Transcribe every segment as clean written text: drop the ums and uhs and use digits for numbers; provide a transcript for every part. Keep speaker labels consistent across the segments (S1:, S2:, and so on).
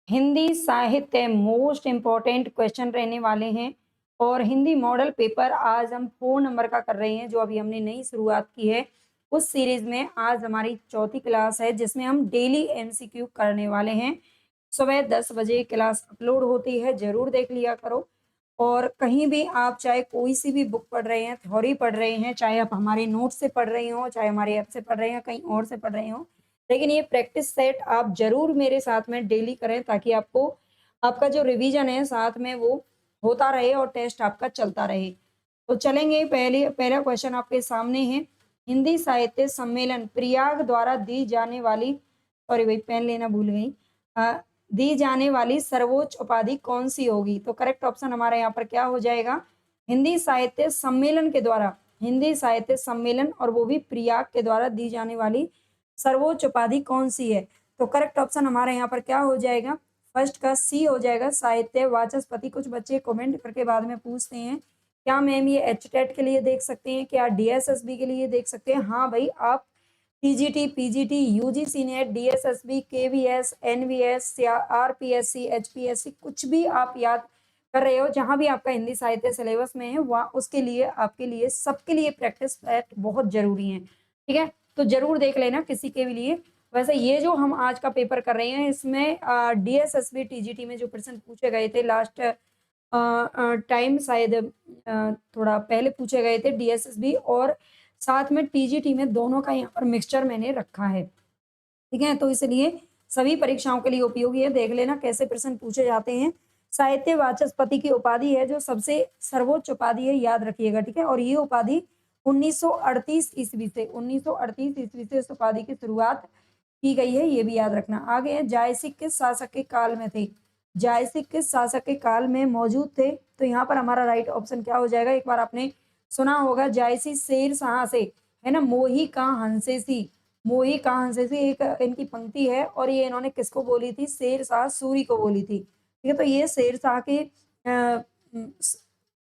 S1: हिंदी साहित्य most important question रहने वाले हैं और हिंदी मॉडल पेपर आज हम 4 नंबर का कर रहे हैं जो अभी हमने नई शुरुआत की है। उस सीरीज में आज हमारी चौथी क्लास है जिसमें हम डेली एमसीक्यू करने वाले हैं। सुबह 10 बजे क्लास अपलोड होती है, जरूर देख लिया करो। और कहीं भी आप चाहे कोई सी भी बुक पढ़ रहे हैं, थ्योरी पढ़ रहे हैं, चाहे आप हमारे नोट से पढ़ रहे हो, चाहे हमारे ऐप से पढ़ रहे हैं, कहीं और से पढ़ रहे हो, लेकिन ये प्रैक्टिस सेट आप ज़रूर मेरे साथ में डेली करें ताकि आपको आपका जो रिवीजन है साथ में वो होता रहे और टेस्ट आपका चलता रहे। तो चलेंगे पहला क्वेश्चन आपके सामने है। हिंदी साहित्य सम्मेलन प्रयाग द्वारा दी जाने वाली सॉरी भाई पेन लेना भूल गई दी जाने वाली सर्वोच्च उपाधि कौन सी होगी? तो करेक्ट ऑप्शन हमारा यहाँ पर क्या हो जाएगा? हिंदी साहित्य सम्मेलन के द्वारा, हिंदी साहित्य सम्मेलन और वो भी प्रयाग के द्वारा दी जाने वाली सर्वोच्च उपाधि कौन सी है? तो करेक्ट ऑप्शन हमारे यहाँ पर क्या हो जाएगा? फर्स्ट का सी हो जाएगा, साहित्य वाचस्पति। कुछ बच्चे कमेंट करके बाद में पूछते हैं क्या मैम ये एचटेट के लिए देख सकते हैं, क्या डीएसएसबी के लिए देख सकते हैं? हाँ भाई, आप TGT, PGT, UGC NET, DSSB, KVS, NVS या आरपीएससी, एचपीएससी, कुछ भी आप याद कर रहे हो, जहां भी आपका हिंदी साहित्य सिलेबस में है वहाँ उसके लिए आपके लिए सबके लिए प्रैक्टिस सेट बहुत जरूरी है। ठीक है, तो जरूर देख लेना किसी के भी लिए। वैसे ये जो हम आज का पेपर कर रहे हैं इसमें डीएसएसबी टीजीटी में जो प्रश्न पूछे गए थे लास्ट टाइम, शायद थोड़ा पहले पूछे गए थे डीएसएसबी और साथ में टीजीटी में, दोनों का यहाँ पर मिक्सचर मैंने रखा है। ठीक है, तो इसलिए सभी परीक्षाओं के लिए उपयोगी है, देख लेना कैसे प्रश्न पूछे जाते हैं। साहित्य वाचस्पति की उपाधि है जो सबसे सर्वोच्च उपाधि है, याद रखिएगा। ठीक है, और ये उपाधि 1938 ईस्वी से 1938 ईस्वी से इस उपाधि की शुरुआत की गई है, ये भी याद रखना। आगे है, जायसी किस शासक के काल में थे? जायसी किस शासक के काल में मौजूद थे? तो यहाँ पर हमारा राइट ऑप्शन क्या हो जाएगा? एक बार आपने सुना होगा, जायसी शेर शाह से, है ना, मोही का हंसेसी, मोही का हंसेसी एक इनकी पंक्ति है और ये इन्होंने किसको बोली थी? शेर शाह सूरी को बोली थी। ठीक है, तो ये शेर शाह के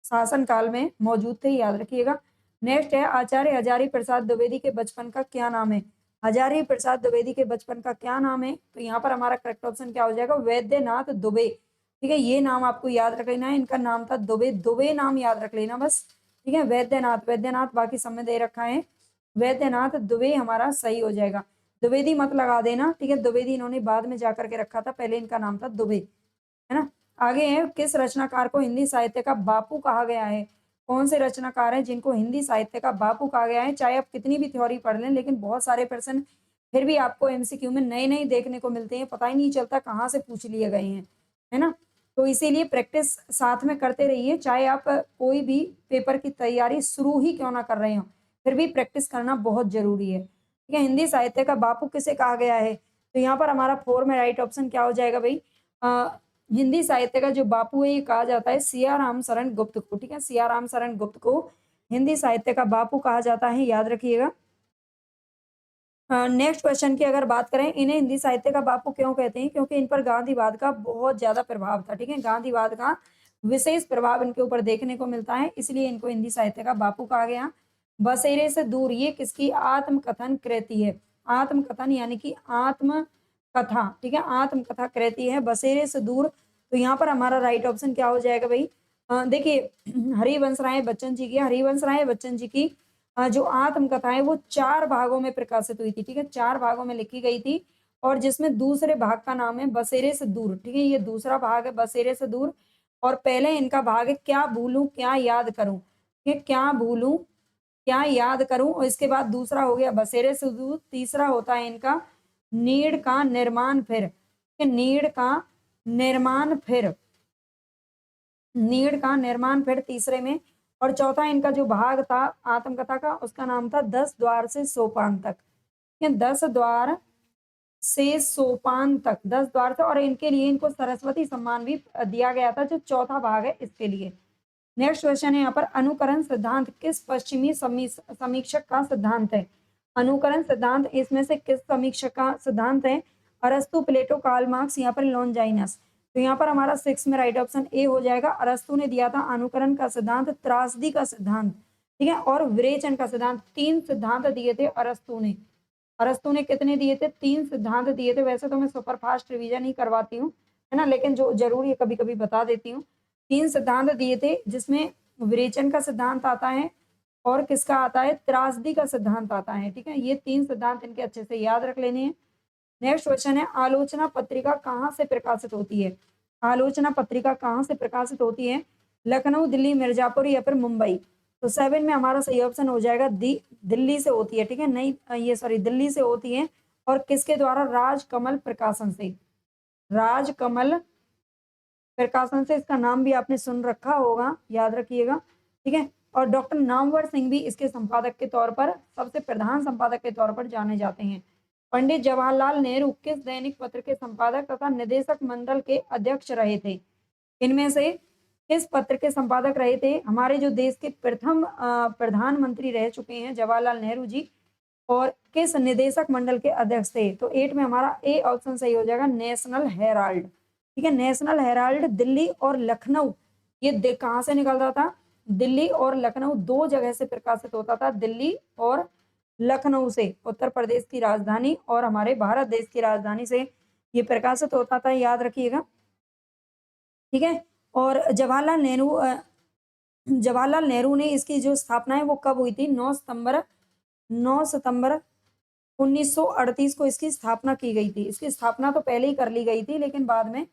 S1: शासन काल में मौजूद थे, याद रखिएगा। नेक्स्ट है, आचार्य हजारी प्रसाद द्विवेदी के बचपन का क्या नाम है? हजारी प्रसाद द्विवेदी के बचपन का क्या नाम है? तो यहाँ पर हमारा करेक्ट ऑप्शन क्या हो जाएगा? वैद्यनाथ दुबे। ठीक है, ये नाम आपको याद रख लेना है, इनका नाम था दुबे, दुबे नाम याद रख लेना बस। ठीक है, वैद्यनाथ, वैद्यनाथ बाकी सब में दे रखा है, वैद्यनाथ दुबे हमारा सही हो जाएगा। द्विवेदी मत लगा देना, ठीक है, द्विवेदी इन्होंने बाद में जाकर के रखा था, पहले इनका नाम था दुबे, है ना। आगे है, किस रचनाकार को हिंदी साहित्य का बापू कहा गया है? कौन से रचनाकार हैं जिनको हिंदी साहित्य का बापू कहा गया है? चाहे आप कितनी भी थ्योरी पढ़ लें, लेकिन बहुत सारे प्रश्न फिर भी आपको एमसीक्यू में नए नए देखने को मिलते हैं, पता ही नहीं चलता कहाँ से पूछ लिए गए हैं, है ना। तो इसीलिए प्रैक्टिस साथ में करते रहिए, चाहे आप कोई भी पेपर की तैयारी शुरू ही क्यों ना कर रहे हो, फिर भी प्रैक्टिस करना बहुत जरूरी है। ठीक है, हिंदी साहित्य का बापू किसे कहा गया है? तो यहाँ पर हमारा 4 में राइट ऑप्शन क्या हो जाएगा भाई? हिंदी साहित्य का जो बापू है ये कहा जाता है सियाराम शरण गुप्त को। ठीक है, सियाराम शरण गुप्त को हिंदी साहित्य का बापू कहा जाता है, याद रखिएगा। नेक्स्ट क्वेश्चन की अगर बात करें, इन्हें हिंदी साहित्य का बापू क्यों कहते हैं? क्योंकि इन पर गांधीवाद का बहुत ज्यादा प्रभाव था। ठीक है, गांधीवाद का विशेष प्रभाव इनके ऊपर देखने को मिलता है, इसलिए इनको हिंदी साहित्य का बापू कहा गया। बसेरे से दूर, ये किसकी आत्मकथन कृति है? आत्मकथन यानी कि आत्मकथा। ठीक है, आत्मकथा कृति है बसेरे से दूर। तो यहाँ पर हमारा राइट ऑप्शन क्या हो जाएगा भाई? देखिए, हरिवंश राय बच्चन जी की, हरिवंश राय बच्चन जी की जो आत्मकथा है वो 4 भागों में प्रकाशित हुई थी। ठीक है, 4 भागों में लिखी गई थी और जिसमें दूसरे भाग का नाम है बसेरे से दूर। ठीक है, ये दूसरा भाग है बसेरे से दूर और पहले इनका भाग है क्या भूलूं क्या याद करूं। ठीक है, क्या भूलूं क्या याद करूं, और इसके बाद दूसरा हो गया बसेरे से दूर, तीसरा होता है इनका नीड़ का निर्माण फिर। नीड़ का निर्माण फिर, नीड़ का निर्माण फिर तीसरे में, और चौथा इनका जो भाग था आत्मकथा का उसका नाम था 10 द्वार से सोपान तक। 10 द्वार से सोपान तक, 10 द्वार था, और इनके लिए इनको सरस्वती सम्मान भी दिया गया था, जो चौथा भाग है इसके लिए। नेक्स्ट क्वेश्चन है यहाँ पर, अनुकरण सिद्धांत किस पश्चिमी समीक्षक का सिद्धांत है? अनुकरण सिद्धांत इसमें से किस समीक्षक का सिद्धांत है? अरस्तु, प्लेटो, कार्ल मार्क्स, यहाँ पर लॉन्जाइनस। तो यहाँ पर हमारा 6 में राइट ऑप्शन ए हो जाएगा। अरस्तु ने दिया था अनुकरण का सिद्धांत, त्रासदी का सिद्धांत, ठीक है, और विरेचन का सिद्धांत। 3 सिद्धांत दिए थे अरस्तु ने। अरस्तु ने कितने दिए थे? 3 सिद्धांत दिए थे। वैसे तो मैं सुपर फास्ट रिवीजन ही करवाती हूँ, है ना, लेकिन जो जरूरी है कभी कभी बता देती हूँ। 3 सिद्धांत दिए थे, जिसमें विरेचन का सिद्धांत आता है और किसका आता है, त्रासदी का सिद्धांत आता है। ठीक है, ये 3 सिद्धांत इनके अच्छे से याद रख लेने हैं। नेक्स्ट क्वेश्चन है, आलोचना पत्रिका कहाँ से प्रकाशित होती है? आलोचना पत्रिका कहाँ से प्रकाशित होती है? लखनऊ, दिल्ली, मिर्जापुर या फिर मुंबई? तो 7 में हमारा सही ऑप्शन हो जाएगा दिल्ली से होती है। ठीक है, नहीं ये सॉरी दिल्ली से होती है। और किसके द्वारा? राजकमल प्रकाशन से। राजकमल प्रकाशन से, इसका नाम भी आपने सुन रखा होगा, याद रखिएगा। ठीक है, और डॉक्टर नामवर सिंह भी इसके संपादक के तौर पर, सबसे प्रधान संपादक के तौर पर जाने जाते हैं। पंडित जवाहरलाल नेहरू किस दैनिक पत्र के संपादक तथा निदेशक मंडल के अध्यक्ष रहे थे? इनमें से किस पत्र के संपादक रहे थे? हमारे जो देश के प्रथम प्रधानमंत्री रह चुके हैं जवाहरलाल नेहरू जी, और किस निदेशक मंडल के अध्यक्ष थे? तो 8 में हमारा ए ऑप्शन सही हो जाएगा, नेशनल हेराल्ड। ठीक है, नेशनल हेराल्ड दिल्ली और लखनऊ, ये कहाँ से निकलता था? दिल्ली और लखनऊ, 2 जगह से प्रकाशित होता था, दिल्ली और लखनऊ से, उत्तर प्रदेश की राजधानी और हमारे भारत देश की राजधानी से ये प्रकाशित होता था, याद रखिएगा। ठीक है, और जवाहरलाल नेहरू ने इसकी जो स्थापना है वो कब हुई थी? 9 सितंबर 1938 को इसकी स्थापना की गई थी। इसकी स्थापना तो पहले ही कर ली गई थी, लेकिन बाद में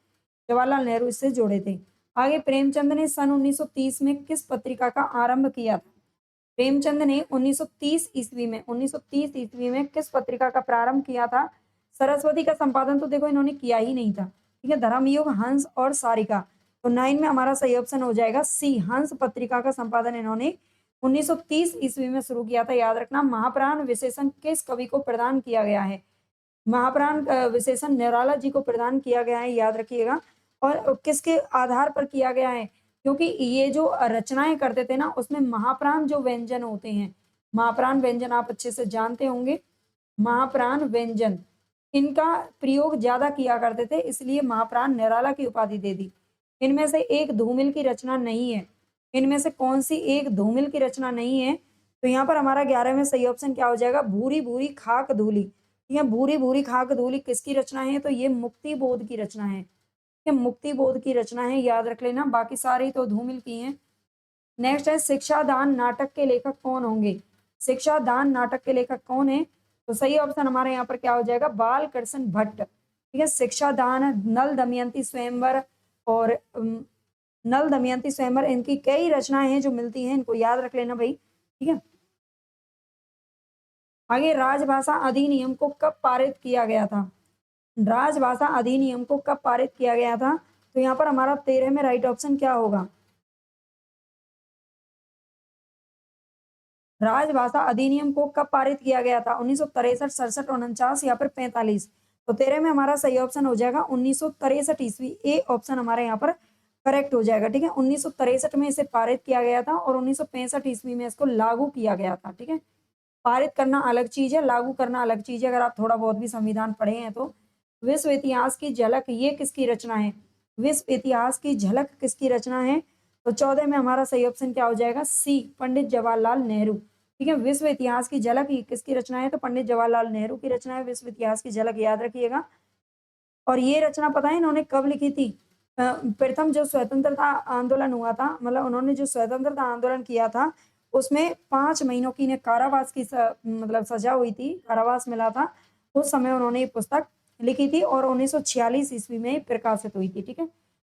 S1: जवाहरलाल नेहरू इससे जुड़े थे। आगे, प्रेमचंद ने सन 1930 में किस पत्रिका का आरंभ किया था? प्रेमचंद ने 1930 ईस्वी में किस पत्रिका का प्रारंभ किया था? सरस्वती का संपादन तो देखो इन्होंने किया ही नहीं था। ठीक है, धर्मयुग, हंस और सारिका। तो 9 में हमारा सही ऑप्शन हो जाएगा सी, हंस पत्रिका का संपादन इन्होंने 1930 ईस्वी में शुरू किया था, याद रखना। महाप्राण विशेषण किस कवि को प्रदान किया गया है? महाप्राण विशेषण निराला जी को प्रदान किया गया है, याद रखिएगा। और किसके आधार पर किया गया है? क्योंकि ये जो रचनाएं करते थे ना, उसमें महाप्राण जो व्यंजन होते हैं, महाप्राण व्यंजन आप अच्छे से जानते होंगे। महाप्राण व्यंजन, इनका प्रयोग ज्यादा किया करते थे, इसलिए महाप्राण निराला की उपाधि दे दी। इनमें से एक धूमिल की रचना नहीं है। इनमें से कौन सी एक धूमिल की रचना नहीं है? तो यहाँ पर हमारा 11 में सही ऑप्शन क्या हो जाएगा? भूरी भूरी खाक धूली। ठीक है, भूरी भूरी खाक धूली किसकी रचना है? तो ये मुक्ति बोध की रचना है। ठीक है, मुक्ति बोध की रचना है, याद रख लेना। बाकी सारी तो धूमिल की हैं। नेक्स्ट है, शिक्षादान नाटक के लेखक कौन होंगे? शिक्षादान नाटक के लेखक कौन है? तो सही ऑप्शन हमारे यहाँ पर क्या हो जाएगा? बाल कृष्ण भट्ट। ठीक है, शिक्षादान, नल दमयंती स्वयंवर और नल दमयंती स्वयंवर, इनकी कई रचनाएं हैं जो मिलती हैं, इनको याद रख लेना भाई। ठीक है, आगे, राजभाषा अधिनियम को कब पारित किया गया था? राजभाषा अधिनियम को कब पारित किया गया था? तो यहाँ पर हमारा 13 में राइट ऑप्शन क्या होगा? राजभाषा अधिनियम को कब पारित किया गया था? 1963, 67, 49 या फिर 45? तो 13 में हमारा सही ऑप्शन हो जाएगा 1963 ईस्वी। ए ऑप्शन हमारे यहाँ पर करेक्ट हो जाएगा। ठीक है, 1963 में इसे पारित किया गया था और 1965 ईस्वी में इसको लागू किया गया था। ठीक है, पारित करना अलग चीज है, लागू करना अलग चीज है। अगर आप थोड़ा बहुत भी संविधान पढ़े हैं तो। विश्व इतिहास की झलक, ये किसकी रचना है? विश्व इतिहास की झलक किसकी रचना है? तो 14 में हमारा सही ऑप्शन क्या हो जाएगा? सी, पंडित जवाहरलाल नेहरू। ठीक है, विश्व इतिहास की झलक ये किसकी रचना है? तो पंडित जवाहरलाल नेहरू की रचना है विश्व इतिहास की झलक, याद रखिएगा। और ये रचना पता है इन्होंने कब लिखी थी? प्रथम जो स्वतंत्रता आंदोलन हुआ था, मतलब उन्होंने जो स्वतंत्रता आंदोलन किया था, उसमें 5 महीनों की इन्हें कारावास की मतलब सजा हुई थी, कारावास मिला था। उस समय उन्होंने ये पुस्तक लिखी थी और 1946 ईस्वी में प्रकाशित हुई थी। ठीक है,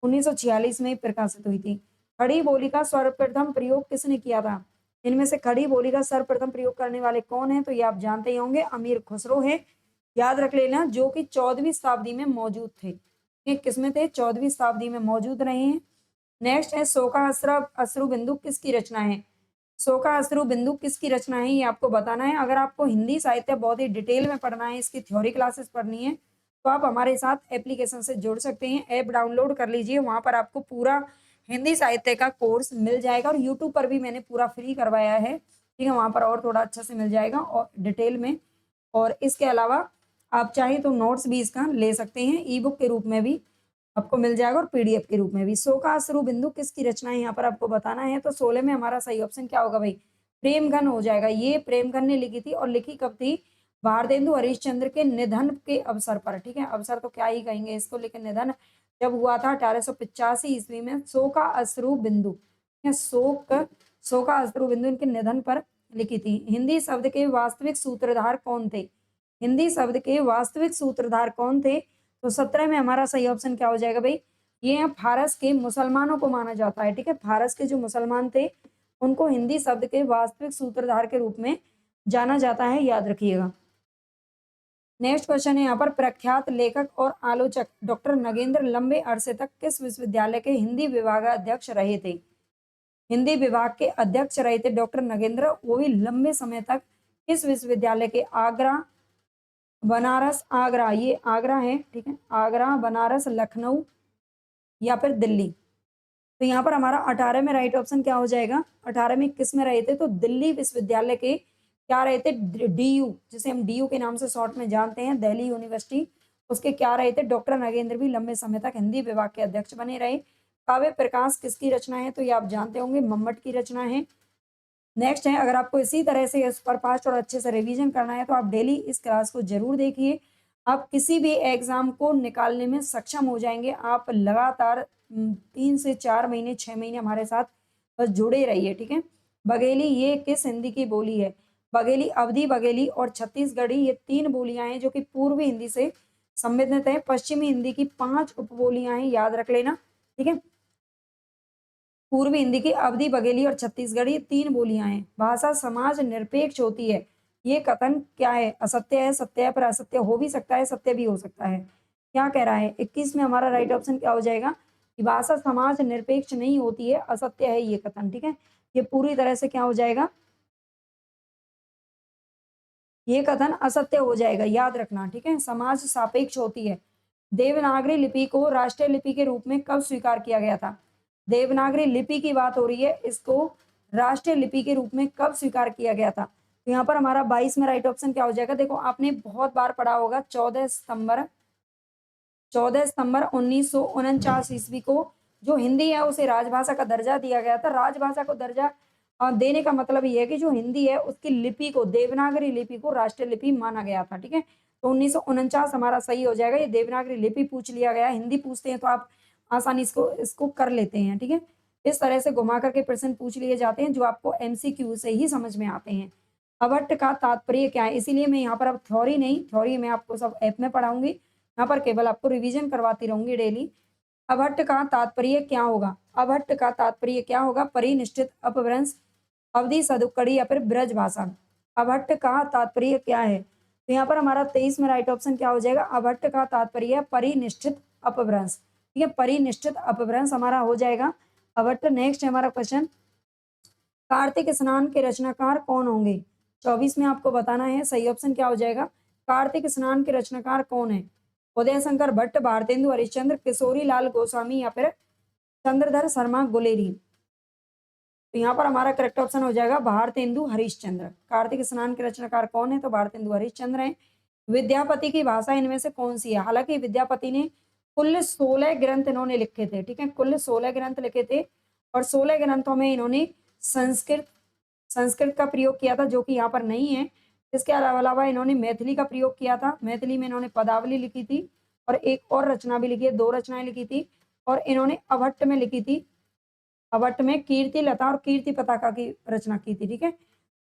S1: 1946 में प्रकाशित हुई थी। खड़ी बोली का सर्वप्रथम प्रयोग किसने किया था? इनमें से खड़ी बोली का सर्वप्रथम प्रयोग करने वाले कौन है? तो ये आप जानते ही होंगे, अमीर खुसरो है, याद रख लेना, जो कि 14वीं शताब्दी में मौजूद थे। ये किसमें थे? 14वीं शताब्दी में मौजूद रहे हैं। नेक्स्ट है, शोका अश्रु बिंदु किसकी रचना है? शोका अश्रु बिंदु किसकी रचना है, ये आपको बताना है। अगर आपको हिंदी साहित्य बहुत ही डिटेल में पढ़ना है, इसकी थ्योरी क्लासेस पढ़नी है, तो आप हमारे साथ एप्लीकेशन से जुड़ सकते हैं। ऐप डाउनलोड कर लीजिए, वहां पर आपको पूरा हिंदी साहित्य का कोर्स मिल जाएगा। और यूट्यूब पर भी मैंने पूरा फ्री करवाया है। ठीक है, वहां पर और थोड़ा अच्छा से मिल जाएगा और डिटेल में। और इसके अलावा आप चाहे तो नोट्स भी इसका ले सकते हैं, ई बुक के रूप में भी आपको मिल जाएगा और पीडीएफ के रूप में भी। शोका अश्रु बिंदु किसकी रचना है, यहाँ पर आपको बताना है। तो 16 में हमारा सही ऑप्शन क्या होगा भाई? प्रेमघन हो जाएगा। ये प्रेमघन ने लिखी थी और लिखी कब थी? भारतेंदु हरिश्चंद्र के निधन के अवसर पर। ठीक है, अवसर तो क्या ही कहेंगे इसको, लेकिन निधन जब हुआ था 1885 ईस्वी में, शोक का अश्रु बिंदु, शोक का अश्रु बिंदु इनके निधन पर लिखी थी। हिंदी शब्द के वास्तविक सूत्रधार कौन थे? हिंदी शब्द के वास्तविक सूत्रधार कौन थे? तो 17 में हमारा सही ऑप्शन क्या हो जाएगा भाई? ये फारस के मुसलमानों को माना जाता है, ठीक है। फारस के जो मुसलमान थे उनको हिंदी शब्द के वास्तविक सूत्रधार के रूप में जाना जाता है, याद रखिएगा। नेक्स्ट क्वेश्चन है यहाँ पर, प्रख्यात लेखक और आलोचक डॉक्टर नगेंद्र लंबे अरसे तक किस विश्वविद्यालय के हिंदी विभागाध्यक्ष रहे थे? हिंदी विभाग के अध्यक्ष रहे थे डॉक्टर नगेंद्र, वो भी लंबे समय तक। किस विश्वविद्यालय के? आगरा, बनारस, आगरा, ये आगरा है, ठीक है, आगरा, बनारस, लखनऊ या फिर दिल्ली। तो यहाँ पर हमारा 18 में राइट ऑप्शन क्या हो जाएगा? 18 में किस में रहे थे? तो दिल्ली विश्वविद्यालय के क्या रहे थे? डीयू, जिसे हम डीयू के नाम से शॉर्ट में जानते हैं, दिल्ली यूनिवर्सिटी, उसके क्या रहे थे? डॉक्टर नगेंद्र भी लंबे समय तक हिंदी विभाग के अध्यक्ष बने रहे। काव्य प्रकाश किसकी रचना है? तो ये आप जानते होंगे, मम्मट की रचना है। नेक्स्ट है, अगर आपको इसी तरह से सुपर फास्ट और अच्छे से रिवीजन करना है तो आप डेली इस क्लास को जरूर देखिए। आप किसी भी एग्जाम को निकालने में सक्षम हो जाएंगे। आप लगातार 3 से 4 महीने, 6 महीने हमारे साथ बस जुड़े रहिए, ठीक है। बघेली ये किस हिंदी की बोली है? बघेली, अवधी बघेली और छत्तीसगढ़ी, ये 3 बोलियां हैं जो कि पूर्वी हिंदी से संबंधित है। पश्चिमी हिंदी की 5 उपबोलियां हैं, याद रख लेना, ठीक है। पूर्वी हिंदी की अवधी बघेली और छत्तीसगढ़ी 3 बोलियां हैं। भाषा समाज निरपेक्ष होती है, ये कथन क्या है? असत्य है, सत्य है, पर असत्य हो भी सकता है, सत्य भी हो सकता है। क्या कह रहा है? 21 में हमारा राइट ऑप्शन क्या हो जाएगा? कि भाषा समाज निरपेक्ष नहीं होती है, असत्य है ये कथन, ठीक है। ये पूरी तरह से क्या हो जाएगा? ये कथन असत्य हो जाएगा, याद रखना, ठीक है। समाज सापेक्ष होती है। देवनागरी लिपि को राष्ट्रीय लिपि के रूप में कब स्वीकार किया गया था? देवनागरी लिपि की बात हो रही है, इसको राष्ट्रीय लिपि के रूप में कब स्वीकार किया गया था? तो यहाँ पर हमारा 22 में राइट ऑप्शन क्या हो जाएगा? देखो, आपने बहुत बार पढ़ा होगा, 14 सितंबर 1949 ईस्वी को जो हिंदी है उसे राजभाषा का दर्जा दिया गया था। राजभाषा को दर्जा देने का मतलब ये है कि जो हिंदी है उसकी लिपि को, देवनागरी लिपि को राष्ट्रीय लिपि माना गया था, ठीक है। तो 1949 हमारा सही हो जाएगा। ये देवनागरी लिपि पूछ लिया गया, हिंदी पूछते हैं तो आप आसानी इसको कर लेते हैं, ठीक है। इस तरह से घुमा करके प्रश्न पूछ लिए जाते हैं जो आपको एमसीक्यू से ही समझ में आते हैं। अभट्ट का तात्पर्य क्या है? इसीलिए मैं यहाँ पर अब थ्योरी नहीं, थ्योरी मैं आपको सब ऐप में पढ़ाऊंगी, यहाँ पर केवल आपको रिवीजन करवाती रहूंगी डेली। अभट्ट का तात्पर्य क्या होगा? अभट्ट का तात्पर्य क्या होगा? परिनिष्ठित, अपभ्रंश, अवधि, सदुक्कड़ी या फिर ब्रज भाषा। अभट्ट का तात्पर्य क्या है? तो यहाँ पर हमारा 23 में राइट ऑप्शन क्या हो जाएगा? अभट्ट का तात्पर्य परिनिष्ठित अपभ्रंश, ठीक है, परिनिष्ठित अपभ्रंश हमारा हो जाएगा अभट्ट। नेक्स्ट है हमारा क्वेश्चन, कार्तिक स्नान के रचनाकार कौन होंगे? 24 में आपको बताना है, सही ऑप्शन क्या हो जाएगा? कार्तिक स्नान के रचनाकार कौन है? उदय शंकर भट्ट, भारतेंदु हरिश्चंद्र, किशोरी लाल गोस्वामी या फिर चंद्रधर शर्मा गुलेरी। तो यहाँ पर हमारा करेक्ट ऑप्शन हो जाएगा भारतेंदु हरिश्चंद्र। कार्तिक स्नान के रचनाकार कौन है? तो भारतेंदु हरिश्चंद्र है। विद्यापति की भाषा इनमें से कौन सी है? हालांकि विद्यापति ने कुल 16 ग्रंथ इन्होंने लिखे थे, ठीक है, कुल 16 ग्रंथ लिखे थे और 16 ग्रंथों में इन्होंने संस्कृत संस्कृत का प्रयोग किया था, जो कि यहाँ पर नहीं है। इसके अलावा इन्होंने मैथिली का प्रयोग किया था, मैथिली में इन्होंने पदावली लिखी थी और एक और रचना भी लिखी है, 2 रचनाएं लिखी थी और इन्होंने अभट्ट में लिखी थी, अभट्ट में कीर्ति लता और कीर्ति पताका की रचना की थी, ठीक है।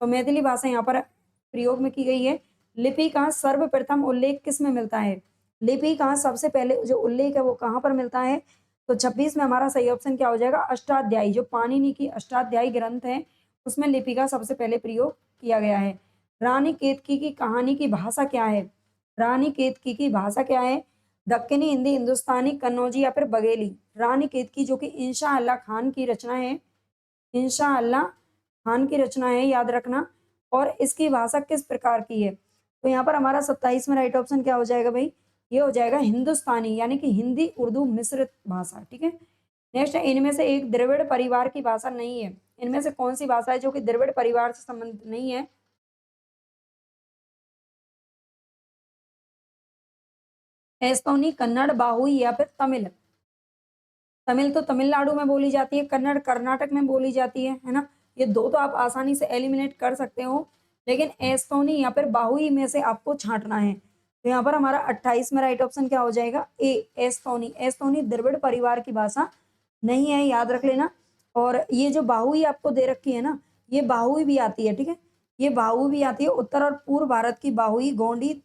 S1: तो मैथिली भाषा यहाँ पर प्रयोग में की गई है। लिपि का सर्वप्रथम उल्लेख किस में मिलता है? लिपि का सबसे पहले जो उल्लेख है वो कहाँ पर मिलता है? तो 26 में हमारा सही ऑप्शन क्या हो जाएगा? अष्टाध्यायी, जो पाणिनि की अष्टाध्यायी ग्रंथ है उसमें लिपि का सबसे पहले प्रयोग किया गया है। रानी केतकी की कहानी की भाषा क्या है? रानी केतकी की भाषा क्या है? दक्कनी हिंदी, हिंदुस्तानी, कन्नौजी या फिर बघेली। रानी केतकी जो कि इंशा अल्लाह खान की रचना है, इंशा अल्लाह खान की रचना है, याद रखना। और इसकी भाषा किस प्रकार की है? तो यहाँ पर हमारा 27 में राइट ऑप्शन क्या हो जाएगा भाई? ये हो जाएगा हिंदुस्तानी, यानी कि हिंदी उर्दू मिश्रित भाषा, ठीक है। नेक्स्ट है, इनमें से एक द्रविड़ परिवार की भाषा नहीं है। इनमें से कौन सी भाषा है जो कि द्रविड़ परिवार से संबंधित नहीं है? एस्तोनी, कन्नड़, बाहुई या फिर तमिल। तमिल तो तमिलनाडु में बोली जाती है, कन्नड़ कर्नाटक में बोली जाती है ना। ये दो तो आप आसानी से एलिमिनेट कर सकते हो, लेकिन एस्तोनी या फिर बाहुई में से आपको छांटना है। तो यहाँ पर हमारा 28 में राइट ऑप्शन क्या हो जाएगा, ए एस्तोनी। एस्तोनी द्रविड़ परिवार की भाषा नहीं है, याद रख लेना। और ये जो बाहुई आपको दे रखी है ना, ये बाहुई भी आती है, ठीक है, ये बाहुई भी आती है। उत्तर और पूर्व भारत की बाहुई, गोंडी,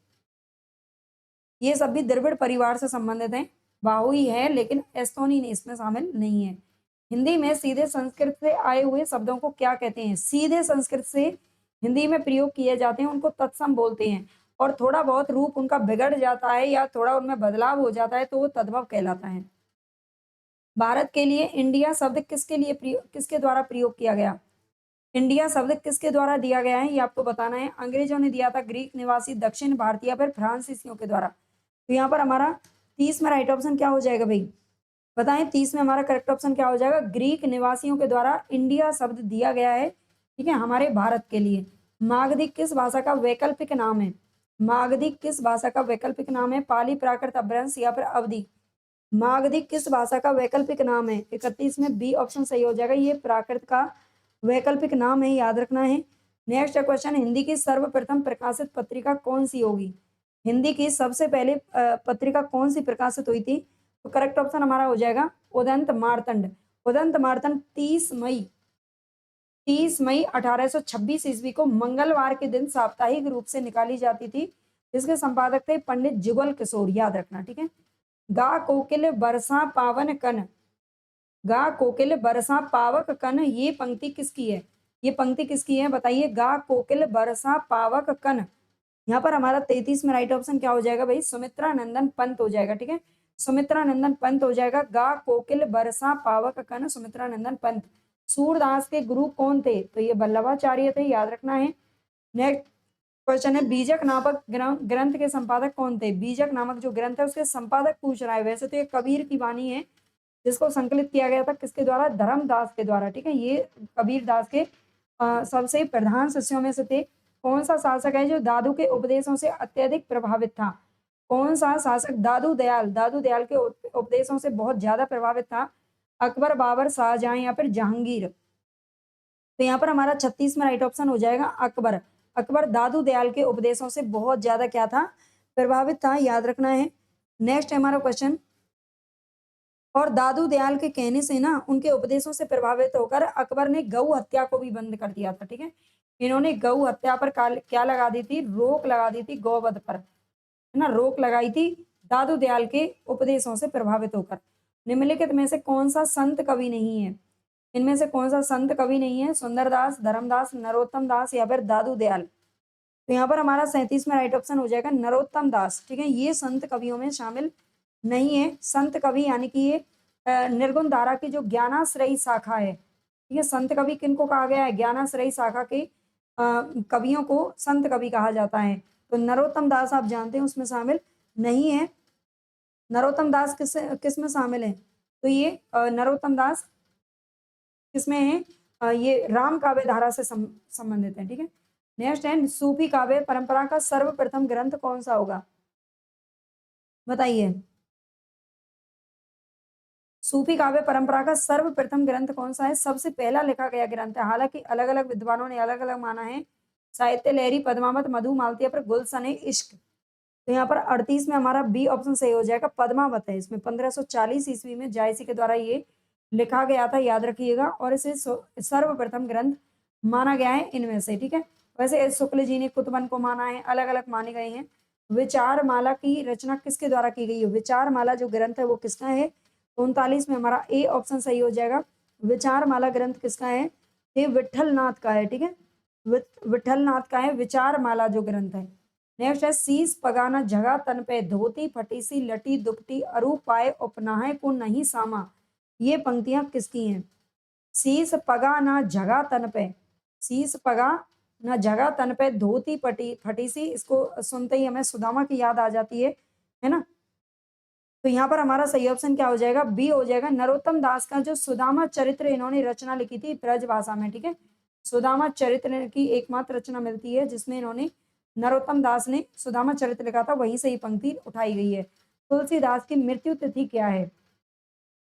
S1: ये सब भी द्रविड़ परिवार से संबंधित हैं। बाहुई है लेकिन एस्तोनी इसमें शामिल नहीं है। हिंदी में सीधे संस्कृत से आए हुए शब्दों को क्या कहते हैं? सीधे संस्कृत से हिंदी में प्रयोग किए जाते हैं उनको तत्सम बोलते हैं, और थोड़ा बहुत रूप उनका बिगड़ जाता है या थोड़ा उनमें बदलाव हो जाता है तो वो तद्भव कहलाता है। भारत के लिए इंडिया शब्द किसके द्वारा प्रयोग किया गया? इंडिया शब्द किसके द्वारा दिया गया है, ये आपको बताना है। अंग्रेजों ने दिया था, ग्रीक निवासी, दक्षिण भारतीय, फिर फ्रांसीसियों के द्वारा। तो यहाँ पर हमारा 30 में राइट ऑप्शन क्या हो जाएगा भाई, बताएं। 30 में हमारा करेक्ट ऑप्शन क्या हो जाएगा? ग्रीक निवासियों के द्वारा इंडिया शब्द दिया गया है, ठीक है, हमारे भारत के लिए। मागधी किस भाषा का वैकल्पिक नाम है? मागधी किस भाषा का वैकल्पिक नाम है? पाली, प्राकृत, अपभ्रंश या फिर अवधी? मागधी किस भाषा का वैकल्पिक नाम है? 31 में बी ऑप्शन सही हो जाएगा, ये प्राकृत का वैकल्पिक नाम है, याद रखना है। नेक्स्ट क्वेश्चन, हिंदी की सर्वप्रथम प्रकाशित पत्रिका कौन सी होगी? हिंदी की सबसे पहले पत्रिका कौन सी प्रकाशित हुई थी? तो करेक्ट ऑप्शन हमारा हो जाएगा उदंत मार्तंड। उदंत मार्तंड 30 मई 1826 ईस्वी को मंगलवार के दिन साप्ताहिक रूप से निकाली जाती थी, जिसके संपादक थे पंडित जुगल किशोर, याद रखना, ठीक है। गा कोकिल बरसा पावन कन, गा कोकिल बरसा पावक कन, ये पंक्ति किसकी है? ये पंक्ति किसकी है बताइए? गा कोकिल बरसा पावक कन। यहाँ पर हमारा 33 में राइट ऑप्शन क्या हो जाएगा भाई? सुमित्रा नंदन पंत हो जाएगा, ठीक है, सुमित्रा नंदन पंत हो जाएगा। गा कोकिल बरसा पावक कन, सुमित्रा नंदन पंत। सूरदास के गुरु कौन थे? तो ये वल्लभाचार्य थे, याद रखना है। नेक्स्ट क्वेश्चन है, बीजक नामक ग्रंथ के संपादक कौन थे? बीजक नामक जो ग्रंथ है उसके संपादक पूछ रहा है। वैसे तो ये कबीर की वाणी है, जिसको संकलित किया गया था किसके द्वारा? धर्मदास के द्वारा, ठीक है। ये कबीर दास के सबसे प्रधान शिष्यों में से थे। कौन सा शासक है जो दादू के उपदेशों से अत्यधिक प्रभावित था? कौन सा शासक? दादू दयाल। दादू दयाल के उपदेशों से बहुत ज्यादा प्रभावित था। अकबर, बाबर, शाहजहां या फिर जहांगीर? तो यहाँ पर हमारा 36 में राइट ऑप्शन हो जाएगा अकबर। अकबर दादू दयाल के उपदेशों से बहुत ज्यादा क्या था? प्रभावित था, याद रखना है। नेक्स्ट है हमारा क्वेश्चन, और दादू दयाल के कहने से ना, उनके उपदेशों से प्रभावित होकर अकबर ने गौ हत्या को भी बंद कर दिया था, ठीक है। इन्होंने गौ हत्या पर क्या लगा दी थी? रोक लगा दी थी, गौवध पर, है ना, रोक लगाई थी, दादू दयाल के उपदेशों से प्रभावित होकर। निम्नलिखित में से कौन सा संत कवि नहीं है? इनमें से कौन सा संत कवि नहीं है? सुंदरदास, धर्मदास, नरोत्तम दास या फिर दादू दयाल? तो यहाँ पर हमारा 37 में राइट ऑप्शन हो जाएगा नरोत्तम दास, ठीक है, ये संत कवियों में शामिल नहीं है। संत कवि यानी कि ये निर्गुण धारा की जो ज्ञानाश्रयी शाखा है, ठीक है। संत कवि किनको कहा गया है? ज्ञानाश्रयी शाखा के कवियों को संत कवि कहा जाता है। तो नरोत्तम दास आप जानते हैं उसमें शामिल नहीं है। नरोत्तम दास किस में शामिल है? तो ये नरोत्तम दास किसमें है? ये राम काव्य धारा से संबंधित है, ठीक है। नेक्स्ट है, सूफी काव्य परंपरा का सर्वप्रथम ग्रंथ कौन सा होगा? बताइए, सूफी काव्य परंपरा का सर्वप्रथम ग्रंथ कौन सा है? सबसे पहला लिखा गया ग्रंथ है, हालांकि अलग अलग विद्वानों ने अलग अलग माना है। साहित्य लहरी, पद्मावत, मधु मालती या फिर गुलशन इश्क? तो यहाँ पर 38 में हमारा बी ऑप्शन सही हो जाएगा, पद्मावत है। इसमें 1540 ईस्वी में जायसी के द्वारा ये लिखा गया था, याद रखिएगा, और इसे सर्वप्रथम ग्रंथ माना गया है इनमें से, ठीक है। वैसे शुक्ल जी ने कुतुबन को माना है, अलग अलग माने गए हैं। विचार माला की रचना किसके द्वारा की गई है? विचार माला जो ग्रंथ है वो किसका है? 39 में हमारा ए ऑप्शन सही हो जाएगा। विचार माला ग्रंथ किसका है? ये विठल नाथ का है, ठीक है, विठल नाथ का है विचार माला जो ग्रंथ है। नेक्स्ट है, शीस पगाना जगह तन पे, धोती फटीसी लटी दुपटी अरू पाए उपनाहे को नहीं सामा, ये पंक्तियां किसकी हैं? शीस पगा ना जगह तन पे, शीस पगा ना जगह तन पे, धोती फटीसी, इसको सुनते ही हमें सुदामा की याद आ जाती है ना। तो यहाँ पर हमारा सही ऑप्शन क्या हो जाएगा? बी हो जाएगा। नरोत्तम दास का जो सुदामा चरित्र इन्होंने रचना लिखी थी ब्रज भाषा में, ठीक है। सुदामा चरित्र की एकमात्र रचना मिलती है जिसमें इन्होंने, नरोत्तम दास ने सुदामा चरित्र लिखा था, वहीं से ही पंक्ति उठाई गई है। तुलसीदास की मृत्यु तिथि क्या है?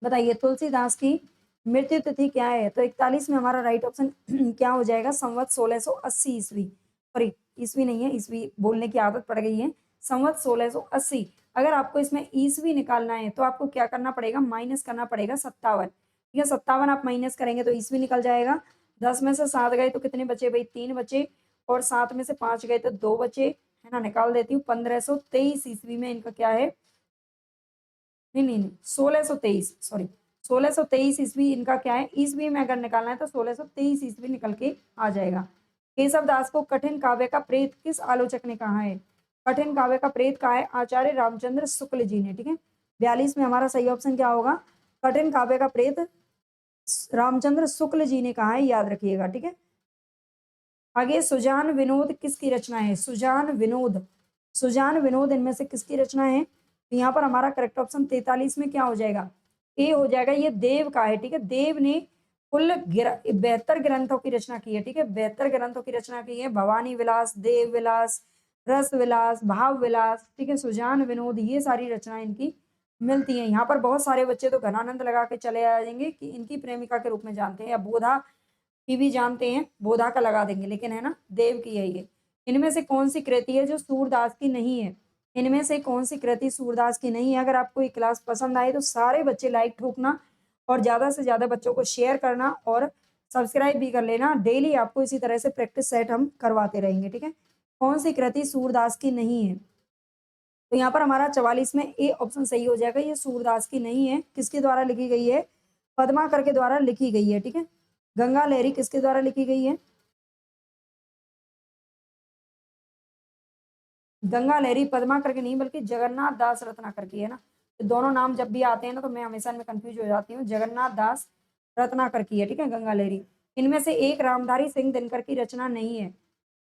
S1: बताइए, तुलसीदास की मृत्यु तिथि क्या है? तो 41 में हमारा राइट ऑप्शन क्या हो जाएगा? संवत 1680 ईस्वी, सॉरी ईस्वी नहीं है, ईस्वी बोलने की आदत पड़ गई है। संवत 1680। अगर आपको इसमें ईस्वी निकालना है तो आपको क्या करना पड़ेगा, माइनस करना पड़ेगा 57। ठीक है, 57 आप माइनस करेंगे तो ईस्वी निकल जाएगा। 10 में से 7 गए तो कितने बचे भाई, 3 बचे, और 7 में से 5 गए तो 2 बचे, है ना। निकाल देती हूँ, 1523 ईस्वी में इनका क्या है, नहीं 1623, सॉरी 1623 ईस्वी इनका क्या है, ईस्वी में अगर निकालना है तो 1623 ईस्वी निकल के आ जाएगा। केशव दास को कठिन काव्य का प्रेत किस आलोचक ने कहा है, कठिन काव्य का प्रेत कहा है आचार्य रामचंद्र शुक्ल जी ने। ठीक है, 42 में हमारा सही ऑप्शन क्या होगा, कठिन काव्य का प्रेत रामचंद्र शुक्ल जी ने कहा है, याद रखिएगा। ठीक है, आगे सुजान विनोद किसकी रचना है, सुजान विनोद, सुजान विनोद इनमें से किसकी रचना है, तो यहाँ पर हमारा करेक्ट ऑप्शन 43 में क्या हो जाएगा, ए हो जाएगा। ये देव का है। ठीक है, देव ने कुल 72 ग्रंथों की रचना की है। ठीक है, 72 ग्रंथों की रचना की है, भवानी विलास, देव विलास, रस विलास, भाव विलास। ठीक है, सुजान विनोद, ये सारी रचनाएं इनकी मिलती हैं। यहाँ पर बहुत सारे बच्चे तो घनानंद लगा के चले आ जाएंगे कि इनकी प्रेमिका के रूप में जानते हैं, या बोधा की भी जानते हैं, बोधा का लगा देंगे, लेकिन है ना देव की है ये। इनमें से कौन सी कृति है जो सूरदास की नहीं है, इनमें से कौन सी कृति सूरदास की नहीं है। अगर आपको ये क्लास पसंद आए तो सारे बच्चे लाइक ठोकना और ज्यादा से ज्यादा बच्चों को शेयर करना और सब्सक्राइब भी कर लेना। डेली आपको इसी तरह से प्रैक्टिस सेट हम करवाते रहेंगे। ठीक है, कौन सी कृति सूरदास की नहीं है, तो यहाँ पर हमारा 44 में ए ऑप्शन सही हो जाएगा। ये सूरदास की नहीं है, किसके द्वारा लिखी गई है, पद्माकर के द्वारा लिखी गई है। ठीक है, गंगा लहरी किसके द्वारा लिखी गई है, गंगा लहरी पद्माकर के नहीं बल्कि जगन्नाथ दास रत्नाकर की है ना। तो दोनों नाम जब भी आते हैं ना तो मैं हमेशा इनमें कंफ्यूज हो जाती हूँ। जगन्नाथ दास रत्नाकर की है। ठीक है, गंगा लहरी। इनमें से एक रामधारी सिंह दिनकर की रचना नहीं है,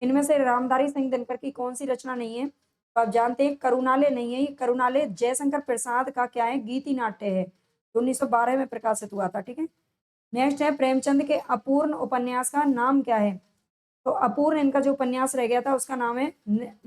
S1: इनमें से रामधारी सिंह दिनकर की कौन सी रचना नहीं है, तो आप जानते हैं करुणालय नहीं है। ये करुणालय जयशंकर प्रसाद का क्या है, गीति नाट्य है, 1912 में प्रकाशित हुआ था। ठीक है, नेक्स्ट है प्रेमचंद के अपूर्ण उपन्यास का नाम क्या है, तो अपूर्ण इनका जो उपन्यास रह गया था उसका नाम है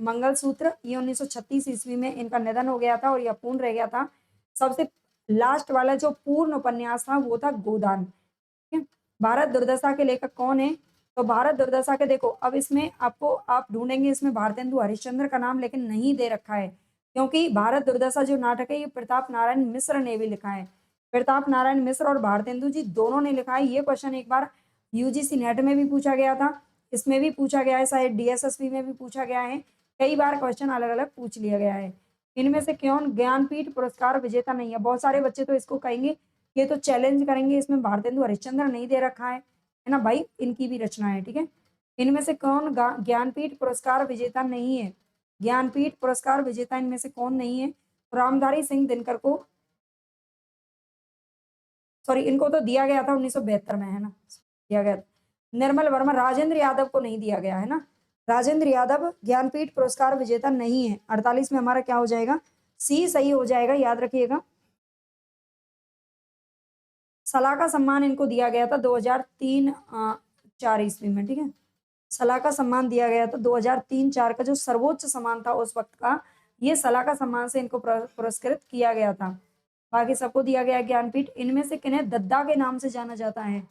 S1: मंगलसूत्र। ये 1936 ईस्वी में इनका निधन हो गया था और ये अपूर्ण रह गया था। सबसे लास्ट वाला जो पूर्ण उपन्यास था वो था गोदान। ठीक है, भारत दुर्दशा के लेखक कौन है, तो भारत दुर्दशा के, देखो अब इसमें आपको आप ढूंढेंगे इसमें भारतेंदु हरिश्चंद्र का नाम लेकिन नहीं दे रखा है, क्योंकि भारत दुर्दशा जो नाटक है ये प्रताप नारायण मिश्र ने भी लिखा है। प्रताप नारायण मिश्र और भारतेंदु जी दोनों ने लिखा है। ये क्वेश्चन एक बार यूजीसी नेट में भी पूछा गया था, इसमें भी पूछा गया है, शायद डीएसएसबी में भी पूछा गया है, कई बार क्वेश्चन अलग अलग पूछ लिया गया है। इनमें से कौन ज्ञानपीठ पुरस्कार विजेता नहीं है, बहुत सारे बच्चे तो इसको कहेंगे, ये तो चैलेंज करेंगे, इसमें भारतेंदु हरिश्चंद्र नहीं दे रखा है ना भाई, इनकी भी रचना है। ठीक है, इनमें से कौन ज्ञानपीठ पुरस्कार विजेता नहीं है, ज्ञानपीठ पुरस्कार विजेता इनमें से कौन नहीं है, रामधारी सिंह दिनकर को, सॉरी इनको तो दिया गया था 1972 में, है ना, दिया गया था। निर्मल वर्मा, राजेंद्र यादव को नहीं दिया गया है ना, राजेंद्र यादव ज्ञानपीठ पुरस्कार विजेता नहीं है। 48 में हमारा क्या हो जाएगा, सी सही हो जाएगा, याद रखिएगा। सलाह का सम्मान इनको दिया गया था 2003-4 ईस्वी में। ठीक है, सलाह का सम्मान दिया गया था 2003-4 का जो सर्वोच्च सम्मान था उस वक्त का, ये सलाह का सम्मान से इनको पुरस्कृत किया गया था। बाकी सबको दिया गया ज्ञानपीठ। इनमें से किन्हें दद्दा के नाम से जाना जाता है,